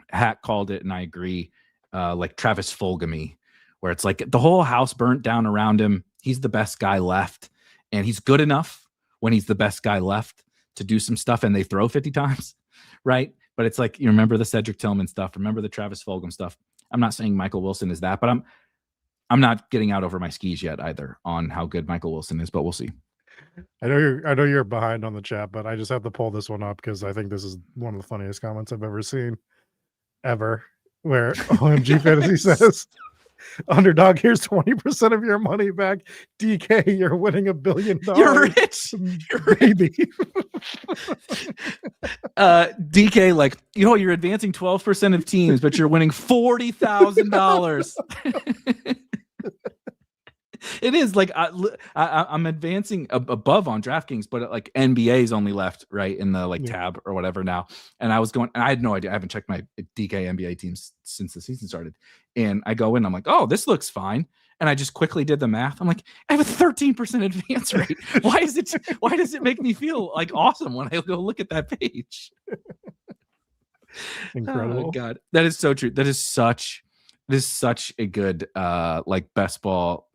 Hack called it, and I agree, like Travis Fulghamy, where it's like the whole house burnt down around him. He's the best guy left, and he's good enough when he's the best guy left to do some stuff, and they throw 50 times, right? But it's like, you remember the Cedric Tillman stuff, remember the Travis Fulgham stuff. I'm not saying Michael Wilson is that, but I'm not getting out over my skis yet either on how good Michael Wilson is, but we'll see.
I know you're behind on the chat, but I just have to pull this one up because I think this is one of the funniest comments I've ever seen, where OMG Fantasy says, underdog, here's 20% of your money back. DK, you're winning $1 billion.
You're rich.
Baby.
DK, like, you're advancing 12% of teams, but you're winning $40,000. It is like I'm advancing above on DraftKings, but like NBA is only left right in the tab or whatever now. And I had no idea. I haven't checked my DK NBA teams since the season started. And I go in, I'm like, oh, this looks fine. And I just quickly did the math. I'm like, I have a 13% advance rate. Why does it make me feel like awesome when I go look at that page?
Incredible.
Oh God, that is so true. That is such a good best ball.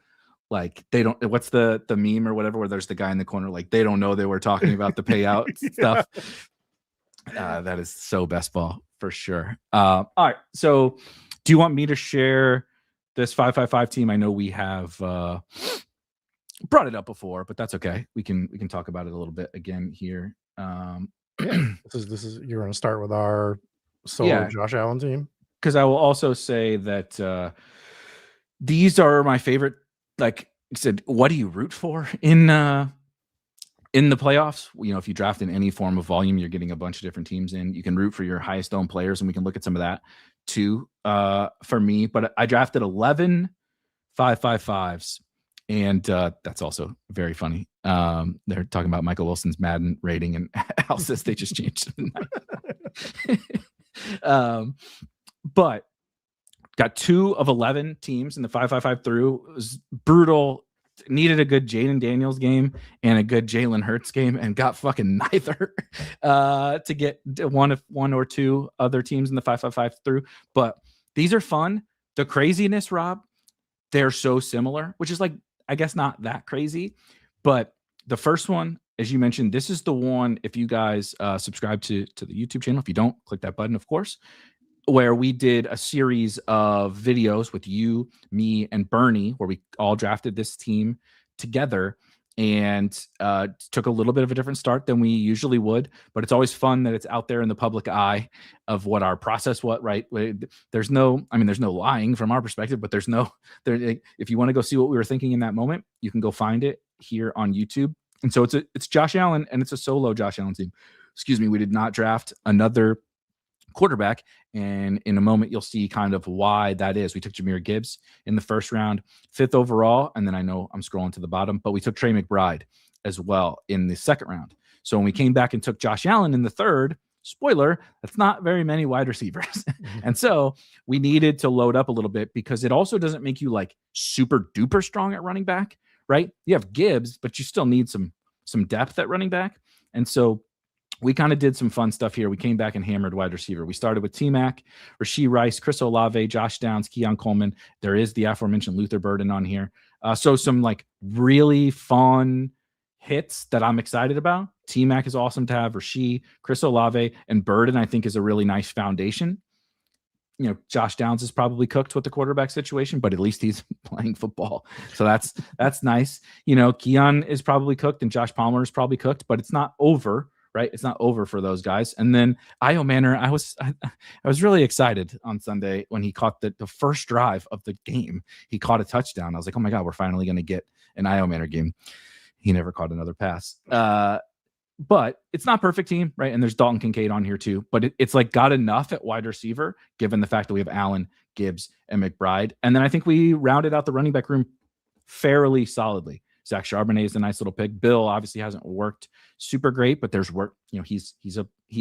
Like, they don't, what's the meme or whatever, where there's the guy in the corner, like, they don't know they were talking about the payout stuff. That is so best ball for sure. All right. So do you want me to share this 555 team? I know we have brought it up before, but that's okay. We can talk about it a little bit again here.
This is you're going to start with our solo Josh Allen team,
because I will also say that these are my favorite. Like I said, what do you root for in the playoffs? If you draft in any form of volume, you're getting a bunch of different teams in. You can root for your highest owned players, and we can look at some of that too for me. But I drafted 11 555s, and that's also very funny. They're talking about Michael Wilson's Madden rating, and Al says they just changed it. But got 2 of 11 teams in the 555 through. It was brutal. Needed a good Jaden Daniels game and a good Jalen Hurts game, and got fucking neither to get one or two other teams in the 555 through. But these are fun. The craziness, Rob, they're so similar, which is like, I guess not that crazy. But the first one, as you mentioned, this is the one, if you guys subscribe to the YouTube channel, if you don't, click that button, of course, where we did a series of videos with you, me, and Bernie, where we all drafted this team together, and took a little bit of a different start than we usually would. But it's always fun that it's out there in the public eye of what our process was, right? There's no lying from our perspective, but if you want to go see what we were thinking in that moment, you can go find it here on YouTube. And so it's Josh Allen, and it's a solo Josh Allen team. Excuse me, we did not draft another quarterback, and in a moment you'll see kind of why that is. We took Jahmyr Gibbs in the first round, 5th overall, and then I know I'm scrolling to the bottom, but we took Trey McBride as well in the second round. So when we came back and took Josh Allen in the third, Spoiler, that's not very many wide receivers. And so we needed to load up a little bit because it also doesn't make you like super duper strong at running back, right? You have Gibbs, but you still need some depth at running back. And so we kind of did some fun stuff here. We came back and hammered wide receiver. We started with T-Mac, Rashee Rice, Chris Olave, Josh Downs, Keon Coleman. There is the aforementioned Luther Burden on here. So some like really fun hits that I'm excited about. T-Mac is awesome to have. Rashee, Chris Olave, and Burden, I think, is a really nice foundation. You know, Josh Downs is probably cooked with the quarterback situation, but at least he's playing football. So that's nice. You know, Keon is probably cooked and Josh Palmer is probably cooked, but it's not over. Right, it's not over for those guys. And then Io Manor, I was really excited on Sunday when he caught the first drive of the game. He caught a touchdown. I was like, oh my god, we're finally going to get an Io Manor game. He never caught another pass. But it's not perfect team, right? And there's Dalton Kincaid on here too. But it's like got enough at wide receiver, given the fact that we have Allen, Gibbs, and McBride. And then I think we rounded out the running back room fairly solidly. Zach Charbonnet is a nice little pick. Bill obviously hasn't worked super great, but there's work. You know, he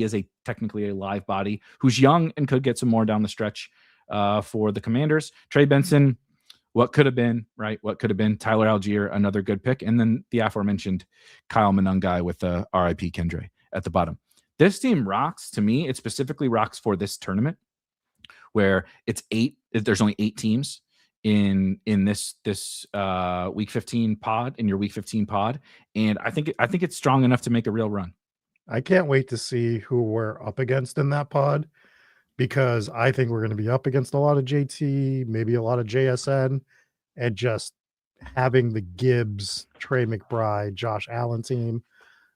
is a technically a live body who's young and could get some more down the stretch for the Commanders. Trey Benson, what could have been, right? What could have been. Tyler Algier, another good pick. And then the aforementioned Kyle Monangai with the RIP Kendre at the bottom. This team rocks to me. It specifically rocks for this tournament where it's 8. There's only 8 teams in this week 15 pod, in your week 15 pod. And I think it's strong enough to make a real run.
I can't wait to see who we're up against in that pod, because I think we're going to be up against a lot of JT, maybe a lot of JSN, and just having the Gibbs, Trey McBride, Josh Allen team,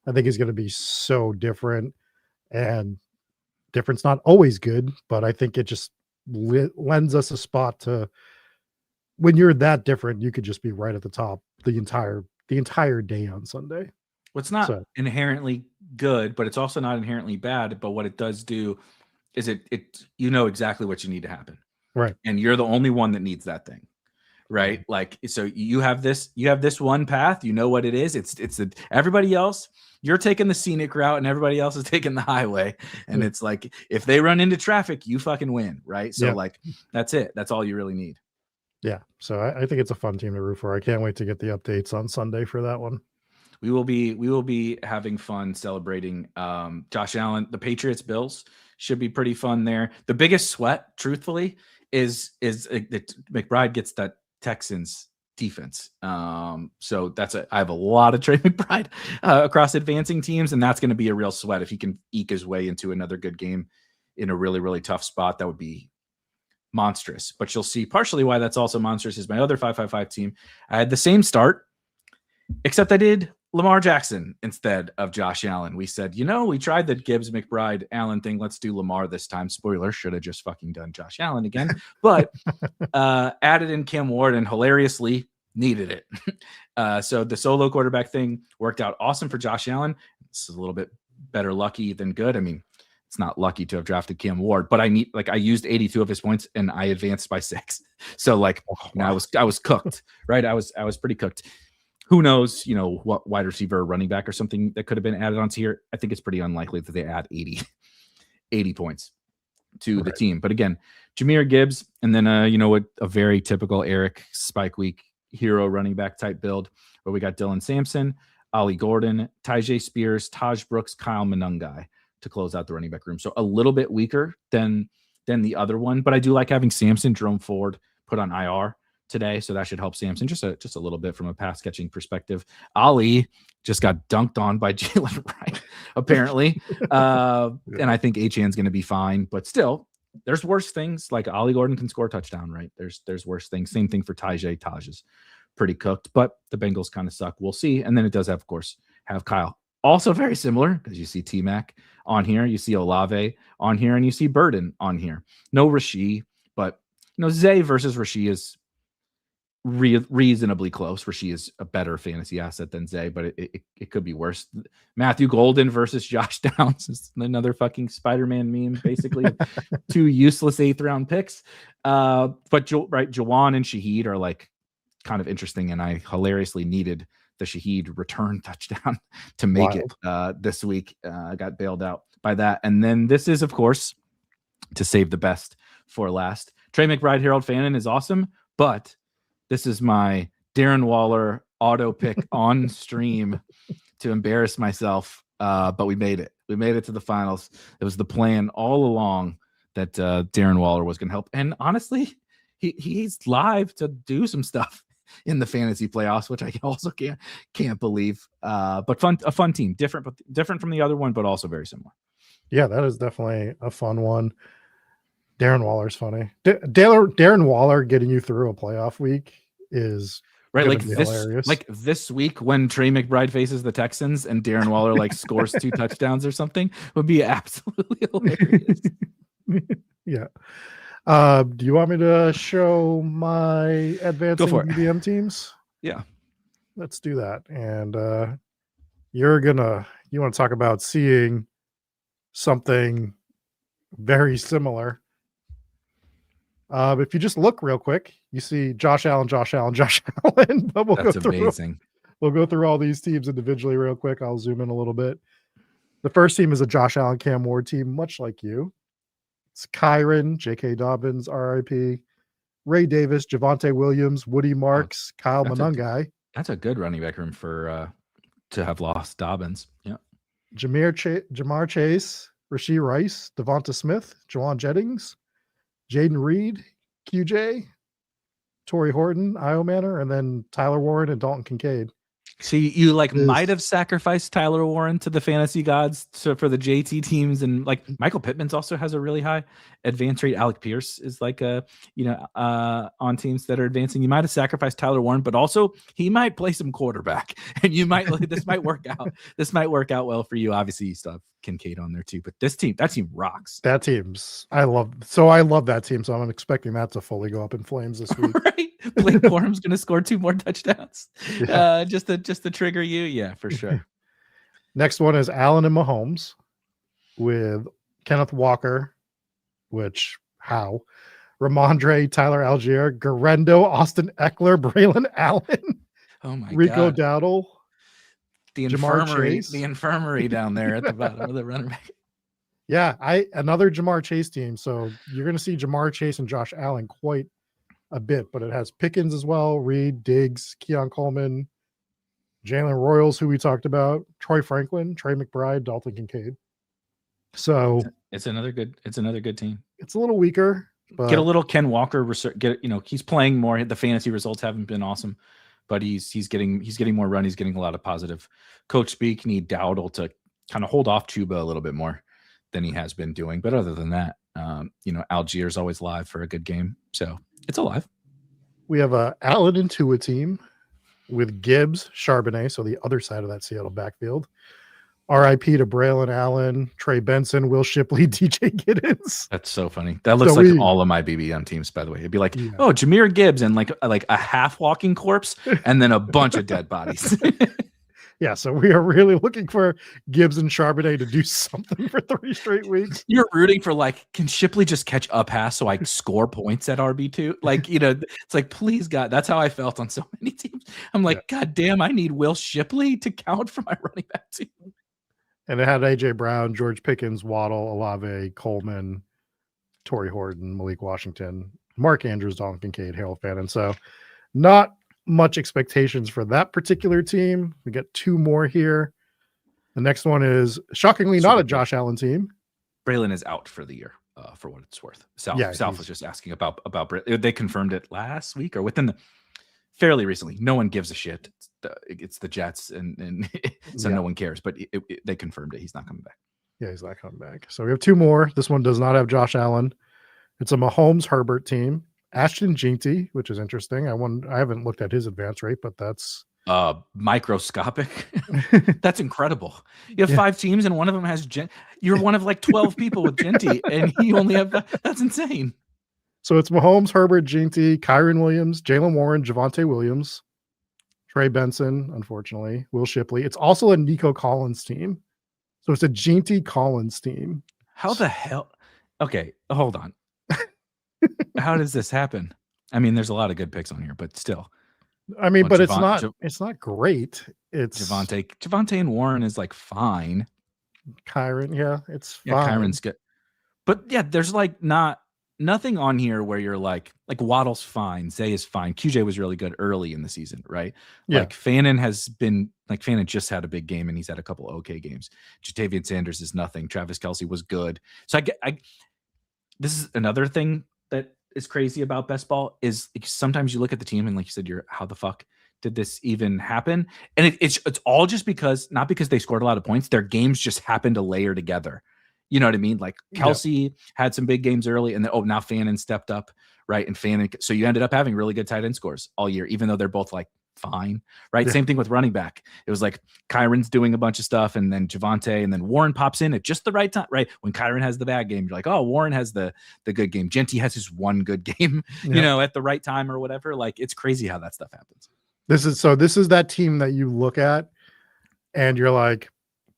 I think is going to be so different. And different's not always good, but I think it just lends us a spot to, when you're that different, you could just be right at the top the entire day on Sunday.
Well, it's not inherently good, but it's also not inherently bad. But what it does do is it you know exactly what you need to happen.
Right.
And you're the only one that needs that thing. Right. Like, so you have this one path, you know what it is. Everybody else, you're taking the scenic route and everybody else is taking the highway. And it's like, if they run into traffic, you fucking win. Right. So like, that's it. That's all you really need.
Yeah. So I think it's a fun team to root for. I can't wait to get the updates on Sunday for that one.
We will be having fun celebrating Josh Allen. The Patriots Bills should be pretty fun there. The biggest sweat, truthfully, is that McBride gets that Texans defense. So I have a lot of Trey McBride across advancing teams, and that's going to be a real sweat if he can eke his way into another good game in a really, really tough spot. That would be monstrous. But you'll see partially why that's also monstrous is my other 555 team. I had the same start, except I did Lamar Jackson instead of Josh Allen. We said, we tried the Gibbs, McBride, Allen thing. Let's do Lamar this time. Spoiler, should have just fucking done Josh Allen again. But added in Cam Ward and hilariously needed it. So the solo quarterback thing worked out awesome for Josh Allen. This is a little bit better lucky than good. I mean, it's not lucky to have drafted Cam Ward, but I used 82 of his points and I advanced by 6. So I was cooked, right? I was pretty cooked. Who knows, what wide receiver or running back or something that could have been added onto here. I think it's pretty unlikely that they add 80 points to the team. But again, Jahmyr Gibbs, and then, a very typical Eric Spike Week hero running back type build where we got Dylan Sampson, Ollie Gordon, Tyjae Spears, Taj Brooks, Kyle Monangai to close out the running back room. So a little bit weaker than the other one, but I do like having Sampson, Jerome Ford put on IR today, so that should help Samson just a little bit from a pass catching perspective. Ali just got dunked on by Jalen Wright, apparently, and I think Achan's going to be fine. But still, there's worse things. Like Ollie Gordon can score a touchdown, right? There's worse things. Same thing for Tyjae. Taj is pretty cooked, but the Bengals kind of suck. We'll see. And then it does have Kyle. Also very similar because you see T-Mac on here, you see Olave on here, and you see Burden on here. No Rashee, but Zay versus Rashee is reasonably close. Rashee is a better fantasy asset than Zay, but it could be worse. Matthew Golden versus Josh Downs is another fucking Spider-Man meme, basically. 2 useless 8th round picks. But Jawan and Shaheed are like kind of interesting, and I hilariously needed the Shaheed return touchdown to make it this week. I got bailed out. by that. And then this is, of course, to save the best for last. Trey McBride, Harold Fannin is awesome, but this is my Darren Waller auto pick on stream to embarrass myself. But we made it. We made it to the finals. It was the plan all along that Darren Waller was going to help. And honestly, he's live to do some stuff in the fantasy playoffs, which I also can't believe. But a fun team, different from the other one, but also very similar.
Yeah, that is definitely a fun one. Darren Waller's funny. Darren Waller getting you through a playoff week is
right. Like this week when Trey McBride faces the Texans and Darren Waller like scores 2 touchdowns or something would be absolutely hilarious.
Yeah. Do you want me to show my advancing BBM teams?
Yeah.
Let's do that. And you want to talk about seeing something very similar. If you just look real quick, you see Josh Allen. But
That's amazing.
We'll go through all these teams individually real quick. I'll zoom in a little bit. The first team is a Josh Allen, Cam Ward team, much like you. It's Kyron, J.K. Dobbins, R.I.P., Ray Davis, Javonte Williams, Woody Marks, Kyle Monangai.
That's a good running back room for to have lost Dobbins. Yeah.
Jamar Chase, Rashee Rice, Devonta Smith, Jawan Jennings, Jaden Reed, QJ, Torrey Horton, Io Manor, and then Tyler Warren and Dalton Kincaid.
See, you might have sacrificed Tyler Warren to the fantasy gods for the JT teams, and like Michael Pittman's also has a really high advance rate. Alec Pierce is like on teams that are advancing. You might have sacrificed Tyler Warren, but also he might play some quarterback, and you might this might work out. This might work out well for you. Obviously, you still have Kincaid on there too, but that team rocks.
I love that team, so I'm expecting that to fully go up in flames this week.
Right? Blake Corum's going to score 2 more touchdowns, just to trigger you. Yeah, for sure.
Next one is Allen and Mahomes with Kenneth Walker, Ramondre, Tyler Algier, Garendo, Austin Eckler, Braylon Allen,
oh my
Rico
God.
Dowdle,
the infirmary down there at the bottom of the running back.
Yeah, another Jamar Chase team. So you're going to see Jamar Chase and Josh Allen quite a bit, but it has Pickens as well, Reed, Diggs, Keon Coleman, Jalen Royals, who we talked about, Troy Franklin, Trey McBride, Dalton Kincaid. So
it's another good team.
It's a little weaker, but
get a little Ken Walker. He's playing more. The fantasy results haven't been awesome, but he's getting more run. He's getting a lot of positive coach speak. Need Dowdle to kind of hold off Chuba a little bit more than he has been doing. But other than that, Algier's always live for a good game. So it's alive.
We have a Allen and Tua team with Gibbs, Charbonnet, so the other side of that Seattle backfield. R.I.P. to Braylon Allen, Trey Benson, Will Shipley, DJ Giddens.
That's so funny. That looks all of my BBM teams, by the way. It'd be like, Jahmyr Gibbs and like a half walking corpse and then a bunch of dead bodies.
Yeah, so we are really looking for Gibbs and Charbonnet to do something for 3 straight weeks.
You're rooting for can Shipley just catch a pass so I score points at RB2? It's like, please God, that's how I felt on so many teams. I'm like, God damn, I need Will Shipley to count for my running back team.
And it had AJ Brown, George Pickens, Waddle, Olave, Coleman, Torrey Horton, Malik Washington, Mark Andrews, Dalton Kincaid, Harold Fannin. So not much expectations for that particular team. We got 2 more here. The next one is shockingly not a Josh Allen team.
Braylon is out for the year, for what it's worth. Sal was just asking about they confirmed it last week or fairly recently. No one gives a shit. It's the Jets, and so no one cares. But they confirmed it. He's not coming back.
Yeah, he's not coming back. So we have 2 more. This one does not have Josh Allen. It's a Mahomes Herbert team. Ashton Jeanty, which is interesting. I haven't looked at his advance rate, but that's
microscopic. That's incredible. You have 5 teams and one of them has you're one of 12 people with Jeanty, and you only have that's insane.
So it's Mahomes, Herbert, Jeanty, Kyron Williams, Jalen Warren, Javonte Williams, Trey Benson, unfortunately, Will Shipley. It's also a Nico Collins team. So it's a Jeanty Collins team.
How the hell? Okay, hold on. How does this happen? I mean, there's a lot of good picks on here, but still.
I mean, but it's not great. It's
Javonte and Warren is fine.
Kyron, yeah, it's
Yeah,
fine.
Kyron's good. But yeah, there's like nothing on here where you're like Waddle's fine, Zay is fine. QJ was really good early in the season, right?
Yeah,
Like Fannin just had a big game and he's had a couple okay games. Jatavian Sanders is nothing. Travis Kelce was good. So this is another thing that is crazy about best ball is sometimes you look at the team and like you said, you're how the fuck did this even happen? And it's all just because not because they scored a lot of points, their games just happened to layer together. You know what I mean? Like
yeah,
Kelce had some big games early, and then now Fannin stepped up, right? And Fannin, so you ended up having really good tight end scores all year, even though they're both like fine, right?
yeah.
Same thing with running back. It was like Kyron's doing a bunch of stuff, and then Javonte, and then Warren pops in at just the right time, right? When Kyron has the bad game, you're like, oh, Warren has the good game. Genty has his one good game, at the right time or whatever. Like it's crazy how that stuff happens.
This is that team that you look at and you're like,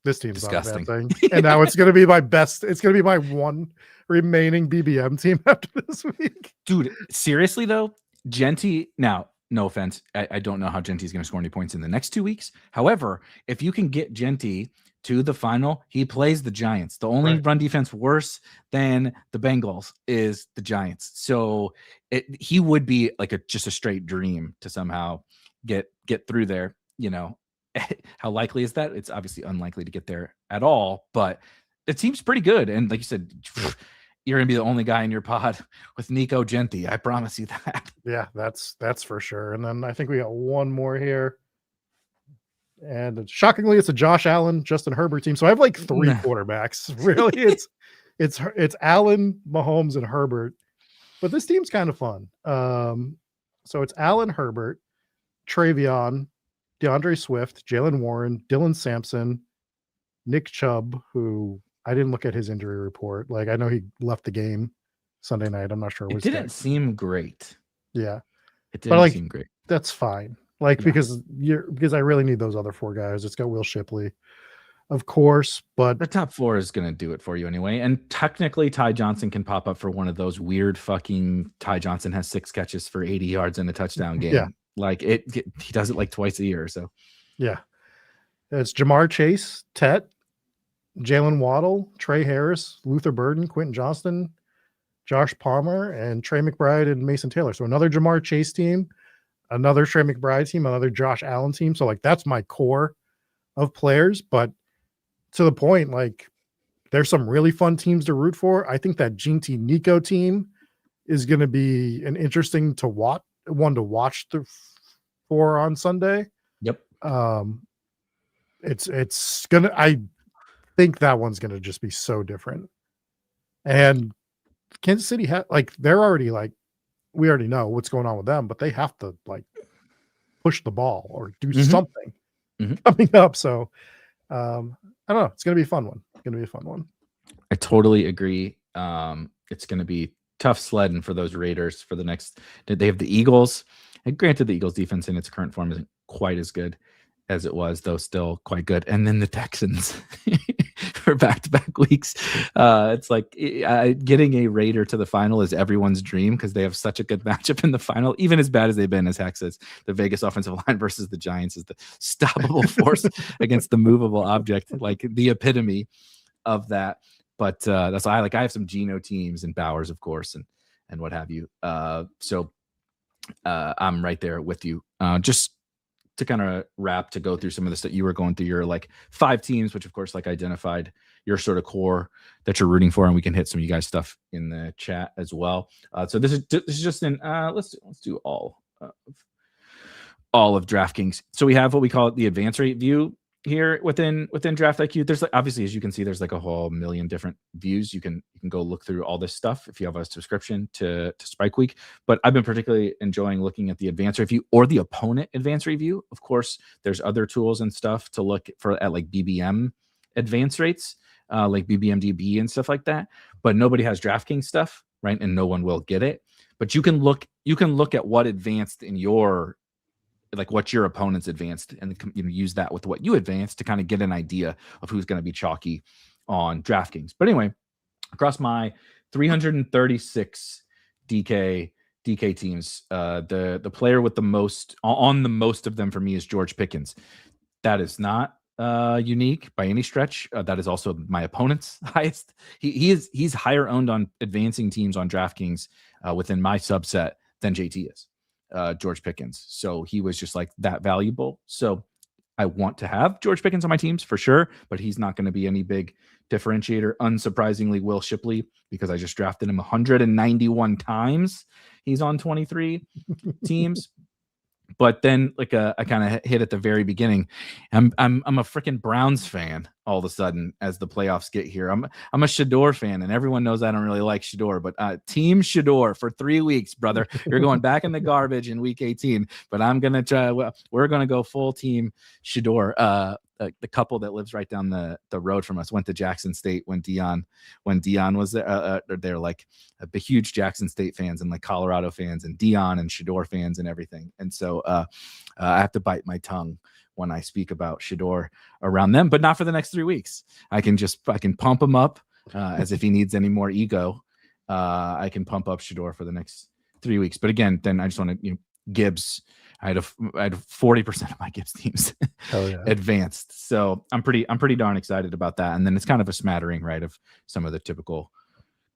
this team's
Disgusting.
not advancing. And now it's gonna be my best. It's gonna be my one remaining BBM team after this week.
Dude, seriously though, Genty, now, no offense, I don't know how Genty's going to score any points in the next 2 weeks. However, if you can get Genty to the final, he plays the Giants. The only run defense worse than the Bengals is the Giants. So he would be like just a straight dream to somehow get through there. How likely is that? It's obviously unlikely to get there at all, but it seems pretty good. And like you said, you're going to be the only guy in your pod with Nico Genty. I promise you that.
Yeah, that's for sure. And then I think we got one more here. And shockingly, it's a Josh Allen, Justin Herbert team. So I have like 3 quarterbacks. Really, it's Allen, Mahomes, and Herbert. But this team's kind of fun. So it's Allen, Herbert, Travion, DeAndre Swift, Jalen Warren, Dylan Sampson, Nick Chubb, who I didn't look at his injury report. Like I know he left the game Sunday night. I'm not sure.
It didn't seem great.
Yeah,
it didn't seem great.
That's fine. Because I really need those other 4 guys. It's got Will Shipley, of course, but
the top 4 is going to do it for you anyway. And technically, Ty Johnson can pop up for one of those weird fucking Ty Johnson has 6 catches for 80 yards in a touchdown game.
Yeah.
Like he does it like twice a year or so.
Yeah, it's Jamar Chase, Tet, Jalen Waddle, Trey Harris, Luther Burden, Quentin Johnston, Josh Palmer, and Trey McBride and Mason Taylor. So another Jamar Chase team, another Trey McBride team, another Josh Allen team. So like that's my core of players. But to the point, like there's some really fun teams to root for. I think that Genty Nico team is going to be an interesting one to watch for on Sunday.
Yep.
It's gonna. I think that one's gonna just be so different. And Kansas City they're already we already know what's going on with them, but they have to push the ball or do something coming up. So I don't know. It's gonna be a fun one.
I totally agree. It's gonna be tough sledding for those Raiders for the next. They have the Eagles, and granted, the Eagles defense in its current form isn't quite as good as it was, though still quite good. And then the Texans for back-to-back weeks. It's like getting a Raider to the final is everyone's dream because they have such a good matchup in the final. Even as bad as they've been, as Heck says, the Vegas offensive line versus the Giants is the stoppable force against the movable object, like the epitome of that. But that's why I have some Geno teams and Bowers, of course, and what have you. So I'm right there with you. Just to kind of to go through some of the stuff you were going through your 5 teams, which of course identified your sort of core that you're rooting for, and we can hit some of you guys stuff in the chat as well. So this is just in let's do all of DraftKings. So we have what we call the advance rate view here within Draft IQ. There's obviously, as you can see, there's a whole million different views. You can go look through all this stuff if you have a subscription to Spike Week. But I've been particularly enjoying looking at the advance rate view or the opponent advance rate view. Of course, there's other tools and stuff to look for at BBM advance rates, like BBMDB and stuff like that. But nobody has DraftKings stuff, right? And no one will get it. But you can look at what advanced in your what your opponent's advanced, and use that with what you advanced to kind of get an idea of who's going to be chalky on DraftKings. But anyway, across my 336 DK teams, the player with the most on the most of them for me is George Pickens. That is not unique by any stretch. That is also my opponent's highest. He's higher owned on advancing teams on DraftKings within my subset than JT is, George Pickens. So he was just like that valuable. So I want to have George Pickens on my teams for sure, but he's not going to be any big differentiator. Unsurprisingly, Will Shipley, because I just drafted him 191 times. He's on 23 teams. But then, like, I kind of hit at the very beginning. I'm a freaking Browns fan all of a sudden as the playoffs get here. I'm a Shador fan, and everyone knows I don't really like Shador. But Team Shador for 3 weeks, brother. You're going back in the garbage in Week 18. But I'm gonna try. We're gonna go full Team Shador. The couple that lives right down the road from us went to Jackson State when Dion was there. They're like huge Jackson State fans and like Colorado fans and Dion and Shador fans and everything. And so I have to bite my tongue when I speak about Shador around them, but not for the next 3 weeks. I can pump him up as if he needs any more ego. I can pump up Shador for the next 3 weeks. But again, then I just want to, Gibbs. I had 40% of my Gibbs teams advanced. So I'm pretty darn excited about that. And then it's kind of a smattering, right, of some of the typical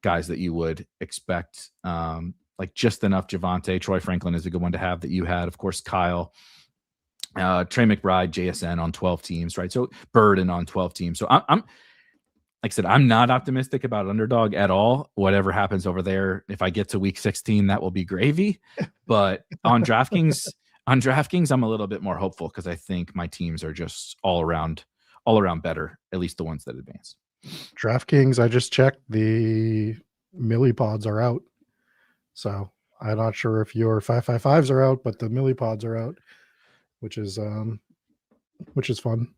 guys that you would expect. Like just enough Javonte. Troy Franklin is a good one to have that you had. Of course, Kyle, Trey McBride, JSN on 12 teams, right? So Burden on 12 teams. So I'm like I said, I'm not optimistic about underdog at all. Whatever happens over there, if I get to week 16, that will be gravy. But on DraftKings, I'm a little bit more hopeful because I think my teams are just all around better, at least the ones that advance.
DraftKings, I just checked, the millipods are out. So I'm not sure if your 555s are out, but the millipods are out, which is fun.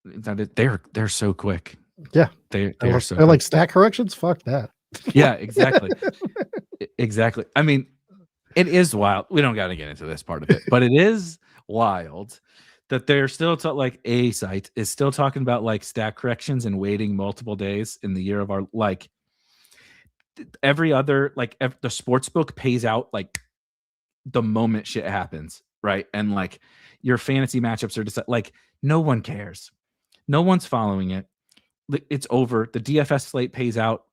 They're so quick.
Yeah,
they're
like stack corrections. Fuck that.
Yeah, exactly. Exactly. I mean, it is wild. We don't got to get into this part of it, but it is wild that they're still like a site is still talking about like stack corrections and waiting multiple days in the year of our, like every other, like the sports book pays out like the moment shit happens, right? And like your fantasy matchups are just like no one cares. No one's following it. It's over. The DFS slate pays out,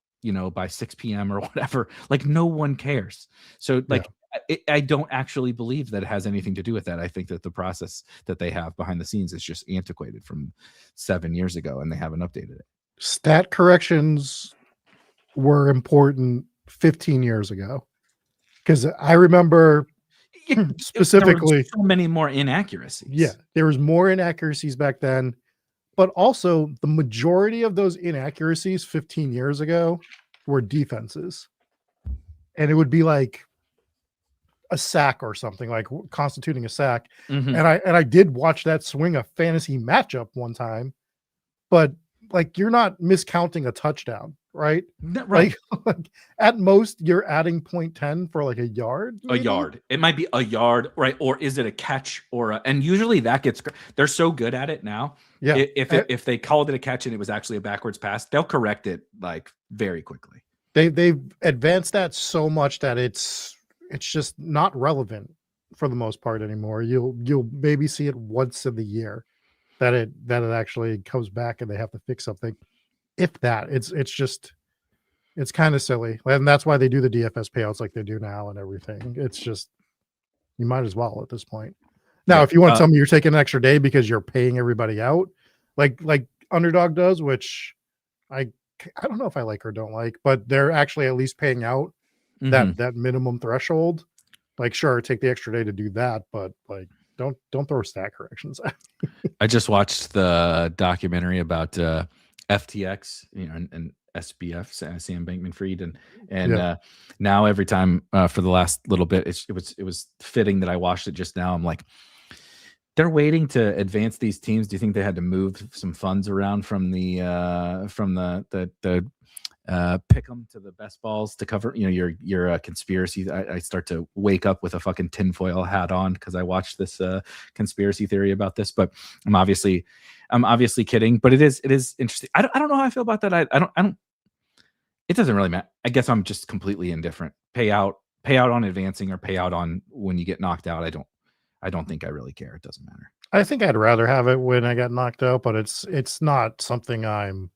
by 6 p.m. or whatever. Like no one cares. So like I don't actually believe that it has anything to do with that. I think that the process that they have behind the scenes is just antiquated from 7 years ago, and they haven't updated it.
Stat corrections were important 15 years ago, because I remember specifically
so many more inaccuracies.
Yeah, there was more inaccuracies back then. But also, the majority of those inaccuracies 15 years ago were defenses. And it would be like a sack or something, like constituting a sack.
Mm-hmm.
And I did watch that swing a fantasy matchup one time. But like, you're not miscounting a touchdown, right?
Right.
Like at most, you're adding 0.10 for like a yard.
Maybe? A yard. It might be a yard, right? Or is it a catch? And usually that gets. They're so good at it now.
Yeah.
If they called it a catch and it was actually a backwards pass, they'll correct it like very quickly.
They've advanced that so much that it's just not relevant for the most part anymore. You'll maybe see it once in the year that it actually comes back and they have to fix something. If that, it's kind of silly. And that's why they do the DFS payouts like they do now and everything. It's just, you might as well at this point. Now, if you want to tell me you're taking an extra day because you're paying everybody out, like Underdog does, which I don't know if I like or don't like, but they're actually at least paying out that minimum threshold. Like, sure, take the extra day to do that, but like, don't throw stat corrections at me.
I just watched the documentary about FTX, and SBF, Sam Bankman-Fried, and now every time for the last little bit, it was fitting that I watched it just now. I'm like, they're waiting to advance these teams. Do you think they had to move some funds around from the pick 'em to the best balls to cover, your conspiracy? I start to wake up with a fucking tinfoil hat on because I watched this conspiracy theory about this, but I'm obviously kidding, but it is interesting. I don't know how I feel about that. I don't, it doesn't really matter. I guess I'm just completely indifferent. Pay out on advancing or pay out on when you get knocked out. I don't think I really care. It doesn't matter.
I think I'd rather have it when I got knocked out, but it's not something I'm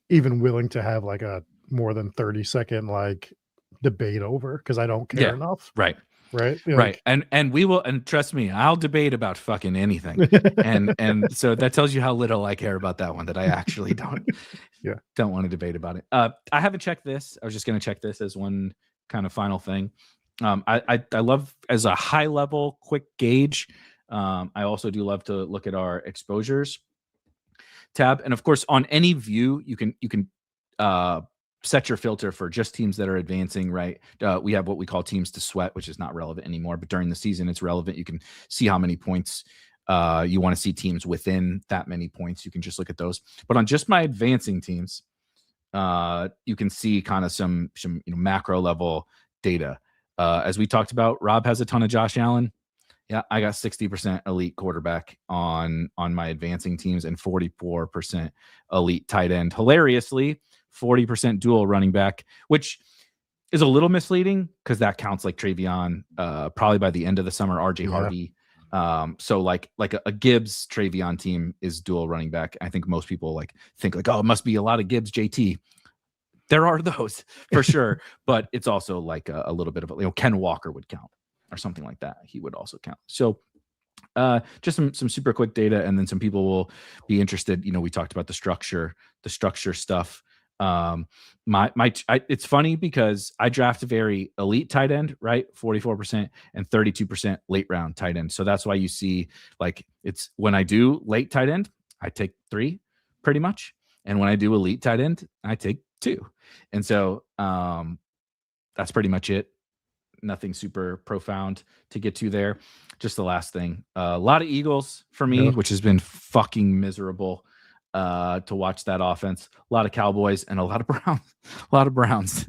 even willing to have like a more than 30-second like debate over because I don't care
Yeah,
enough.
right.
Right.
Right. And we will, and trust me, I'll debate about fucking anything. And so that tells you how little I care about that one, that I actually don't want to debate about it. I haven't checked this. I was just going to check this as one kind of final thing. I love, as a high level quick gauge. I also do love to look at our exposures tab. And of course, on any view, you can set your filter for just teams that are advancing, right? We have what we call teams to sweat, which is not relevant anymore, but during the season, it's relevant. You can see how many points you want to see teams within that many points. You can just look at those. But on just my advancing teams, you can see kind of some macro level data. As we talked about, Rob has a ton of Josh Allen. Yeah, I got 60% elite quarterback on my advancing teams and 44% elite tight end. Hilariously, 40% dual running back, which is a little misleading because that counts like Travion, probably by the end of the summer, RJ Harvey. So like a Gibbs Travion team is dual running back. I think most people think oh, it must be a lot of Gibbs JT. There are those for sure, but it's also like a little bit of Ken Walker would count or something like that. He would also count. So just some super quick data, and then some people will be interested. We talked about the structure stuff. It's funny because I draft a very elite tight end, right? 44% and 32% late round tight end. So that's why you see it's when I do late tight end, I take 3 pretty much. And when I do elite tight end, I take 2. And so that's pretty much it. Nothing super profound to get to there. Just the last thing. A lot of Eagles for me, which has been fucking miserable to watch that offense. A lot of Cowboys and a lot of Browns.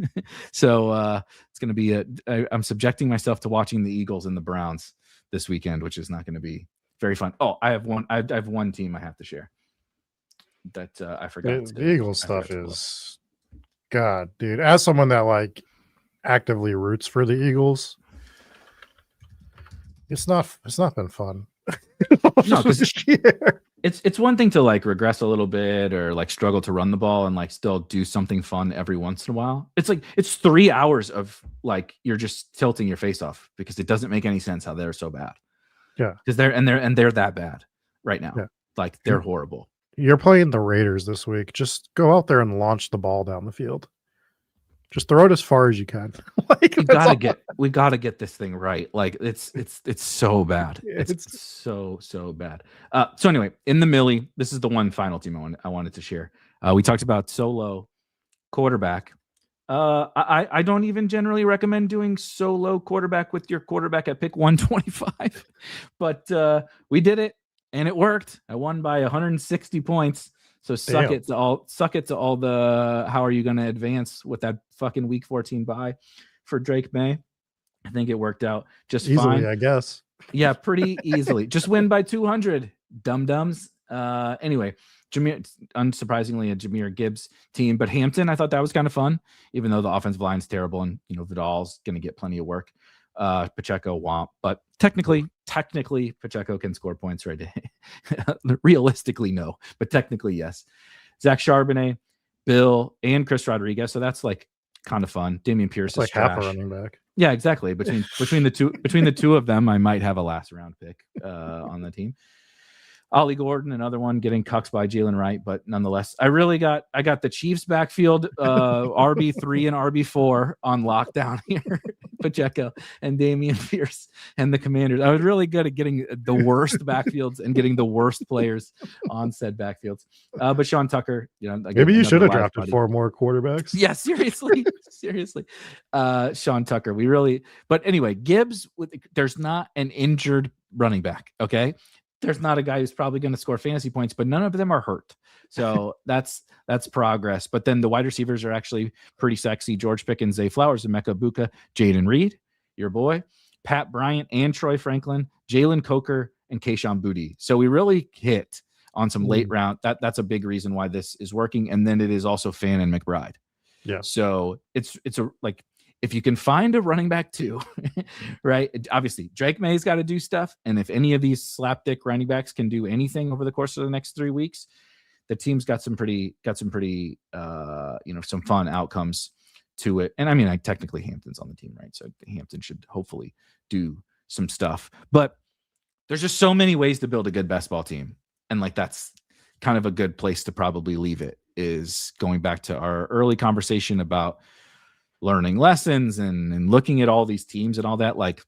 So it's going to be I'm subjecting myself to watching the Eagles and the Browns this weekend, which is not going to be very fun. Oh, I have one team I have to share that I forgot.
The Eagles stuff is, God, dude, as someone that actively roots for the Eagles, it's not been fun.
No, because it's one thing to regress a little bit or struggle to run the ball and still do something fun every once in a while. It's 3 hours of you're just tilting your face off because it doesn't make any sense how they're so bad.
Yeah,
because they're that bad right now.
Yeah.
They're horrible.
You're playing the Raiders this week. Just go out there and launch the ball down the field. Just throw it as far as you can.
We gotta get this thing right. It's so bad. It's so bad. So anyway, in the Millie, this is the one final team I wanted to share. We talked about solo quarterback. I don't even generally recommend doing solo quarterback with your quarterback at pick 125, but we did it and it worked. I won by 160 points. So suck it to all the how are you going to advance with that fucking week 14 bye for Drake May. I think it worked out just
easily,
fine.
I guess.
Yeah, pretty easily. Just win by 200, dum-dums. Anyway, unsurprisingly, a Jahmyr Gibbs team, but Hampton, I thought that was kind of fun, even though the offensive line's terrible and Vidal's going to get plenty of work. Pacheco womp, but technically Pacheco can score points right. Realistically, no, but technically, yes. Zach Charbonnet, Bill, and Chris Rodriguez. So that's kind of fun. Damian Pierce is
half a running back.
Yeah, exactly. Between the two of them, I might have a last round pick on the team. Ollie Gordon, another one getting cucked by Jalen Wright, but nonetheless, I got the Chiefs backfield RB3 and RB4 on lockdown here. Pacheco and Damian Pierce and the Commanders. I was really good at getting the worst backfields and getting the worst players on said backfields. But Sean Tucker, again,
maybe you should have drafted 4 more quarterbacks.
Yeah, seriously. Sean Tucker. But anyway, Gibbs, there's not an injured running back. Okay. There's not a guy who's probably going to score fantasy points, but none of them are hurt. So that's progress. But then the wide receivers are actually pretty sexy. George Pickens, Zay Flowers, Emeka Buka, Jaden Reed, your boy, Pat Bryant and Troy Franklin, Jalen Coker, and Kayshon Boutte. So we really hit on some late round. That's a big reason why this is working. And then it is also Fan and McBride.
Yeah.
So it's if you can find a running back too, right? Obviously, Drake May's got to do stuff. And if any of these slapdick running backs can do anything over the course of the next 3 weeks, the team's got some pretty, some fun outcomes to it. And I mean, technically Hampton's on the team, right? So Hampton should hopefully do some stuff. But there's just so many ways to build a good best ball team. And like, that's kind of a good place to probably leave it, is going back to our early conversation about learning lessons and looking at all these teams and all that. Like,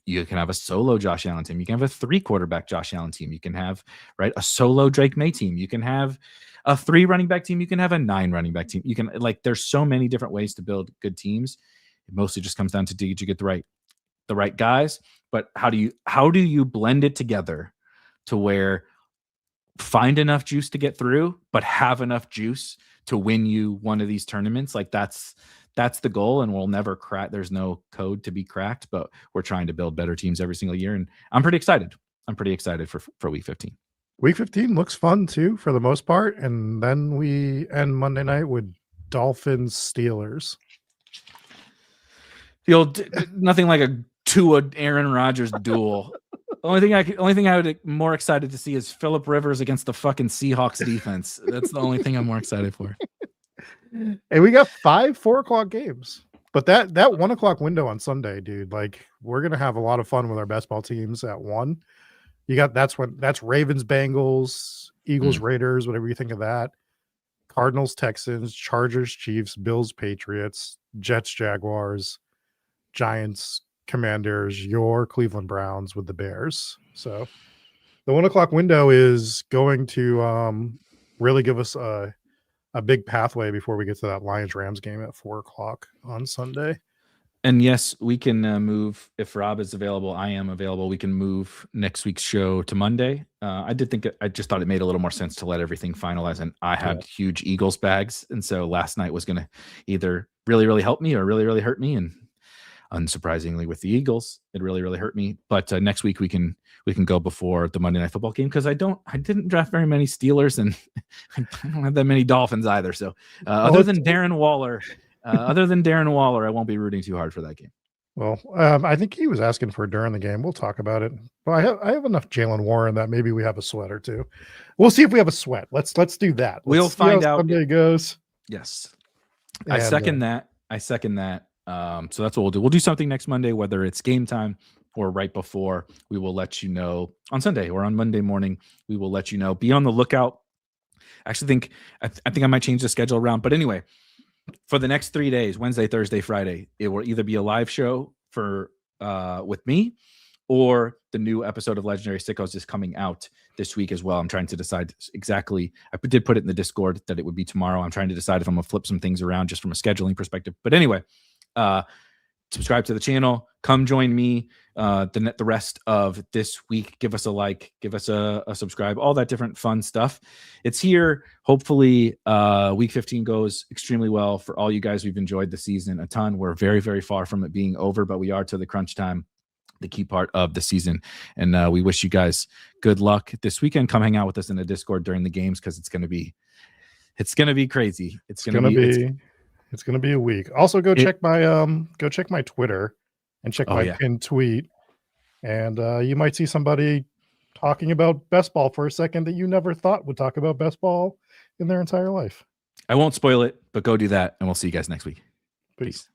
you can have a solo Josh Allen team. You can have a 3 quarterback Josh Allen team. You can have, right, a solo Drake May team. You can have a 3 running back team. You can have a 9 running back team. You can, like, there's so many different ways to build good teams. It mostly just comes down to, did you get the right guys? But how do you blend it together to where find enough juice to get through, but have enough juice to win you one of these tournaments? Like, that's the goal, and we'll never crack. There's no code to be cracked, but we're trying to build better teams every single year. And I'm pretty excited. For week 15.
Week 15 looks fun too, for the most part. And then we end Monday night with Dolphins Steelers.
The old, nothing like a Tua Aaron Rodgers duel. Only thing I would be more excited to see is Phillip Rivers against the fucking Seahawks defense. That's the only thing I'm more excited for.
And we got 5 4:00 games, but that 1:00 window on Sunday, dude, like, we're going to have a lot of fun with our best ball teams at 1. That's Ravens, Bengals, Eagles, Raiders, whatever you think of that. Cardinals, Texans, Chargers, Chiefs, Bills, Patriots, Jets, Jaguars, Giants, Commanders, your Cleveland Browns with the Bears. So the 1:00 window is going to really give us a big pathway before we get to that Lions-Rams game at 4:00 on Sunday.
And yes, we can move, if Rob is available, I am available. We can move next week's show to Monday. I just thought it made a little more sense to let everything finalize. And I had huge Eagles bags. And so last night was going to either really, really help me or really, really hurt me. And unsurprisingly with the Eagles, it really, really hurt me. But next week we can go before the Monday Night Football game, because I didn't draft very many Steelers, and I don't have that many Dolphins either. So other than Darren Waller, I won't be rooting too hard for that game.
Well, I think he was asking for during the game. We'll talk about it. But I have enough Jalen Warren that maybe we have a sweat or two. We'll see if we have a sweat. Let's do that.
We'll find out.
Sunday goes.
Yes, I second that. So that's what we'll do. We'll do something next Monday, whether it's game time or right before. We will let you know on Sunday or on Monday morning. We will let you know. Be on the lookout. I actually think I might change the schedule around. But anyway, for the next 3 days, Wednesday, Thursday, Friday, it will either be a live show with me, or the new episode of Legendary Sickos is coming out this week as well. I'm trying to decide exactly. I did put it in the Discord that it would be tomorrow. I'm trying to decide if I'm going to flip some things around just from a scheduling perspective. But anyway, subscribe to the channel. Come join me the rest of this week. Give us a like. Give us a subscribe. All that different fun stuff. It's here. Hopefully, week 15 goes extremely well for all you guys. We've enjoyed the season a ton. We're very, very far from it being over, but we are to the crunch time, the key part of the season. And we wish you guys good luck this weekend. Come hang out with us in the Discord during the games, because it's going to be crazy. It's going to be a week. Also, go check my Twitter and check my pinned tweet, and you might see somebody talking about best ball for a second that you never thought would talk about best ball in their entire life. I won't spoil it, but go do that, and we'll see you guys next week. Peace.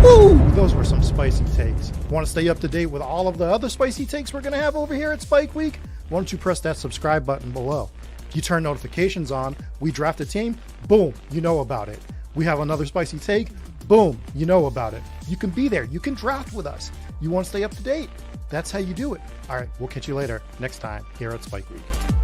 Woo! Those were some spicy takes. Want to stay up to date with all of the other spicy takes we're going to have over here at Spike Week? Why don't you press that subscribe button below? You turn notifications on, we draft a team, boom, you know about it. We have another spicy take, boom, you know about it. You can be there, you can draft with us. You want to stay up to date? That's how you do it. All right, we'll catch you later next time here at Spike Week.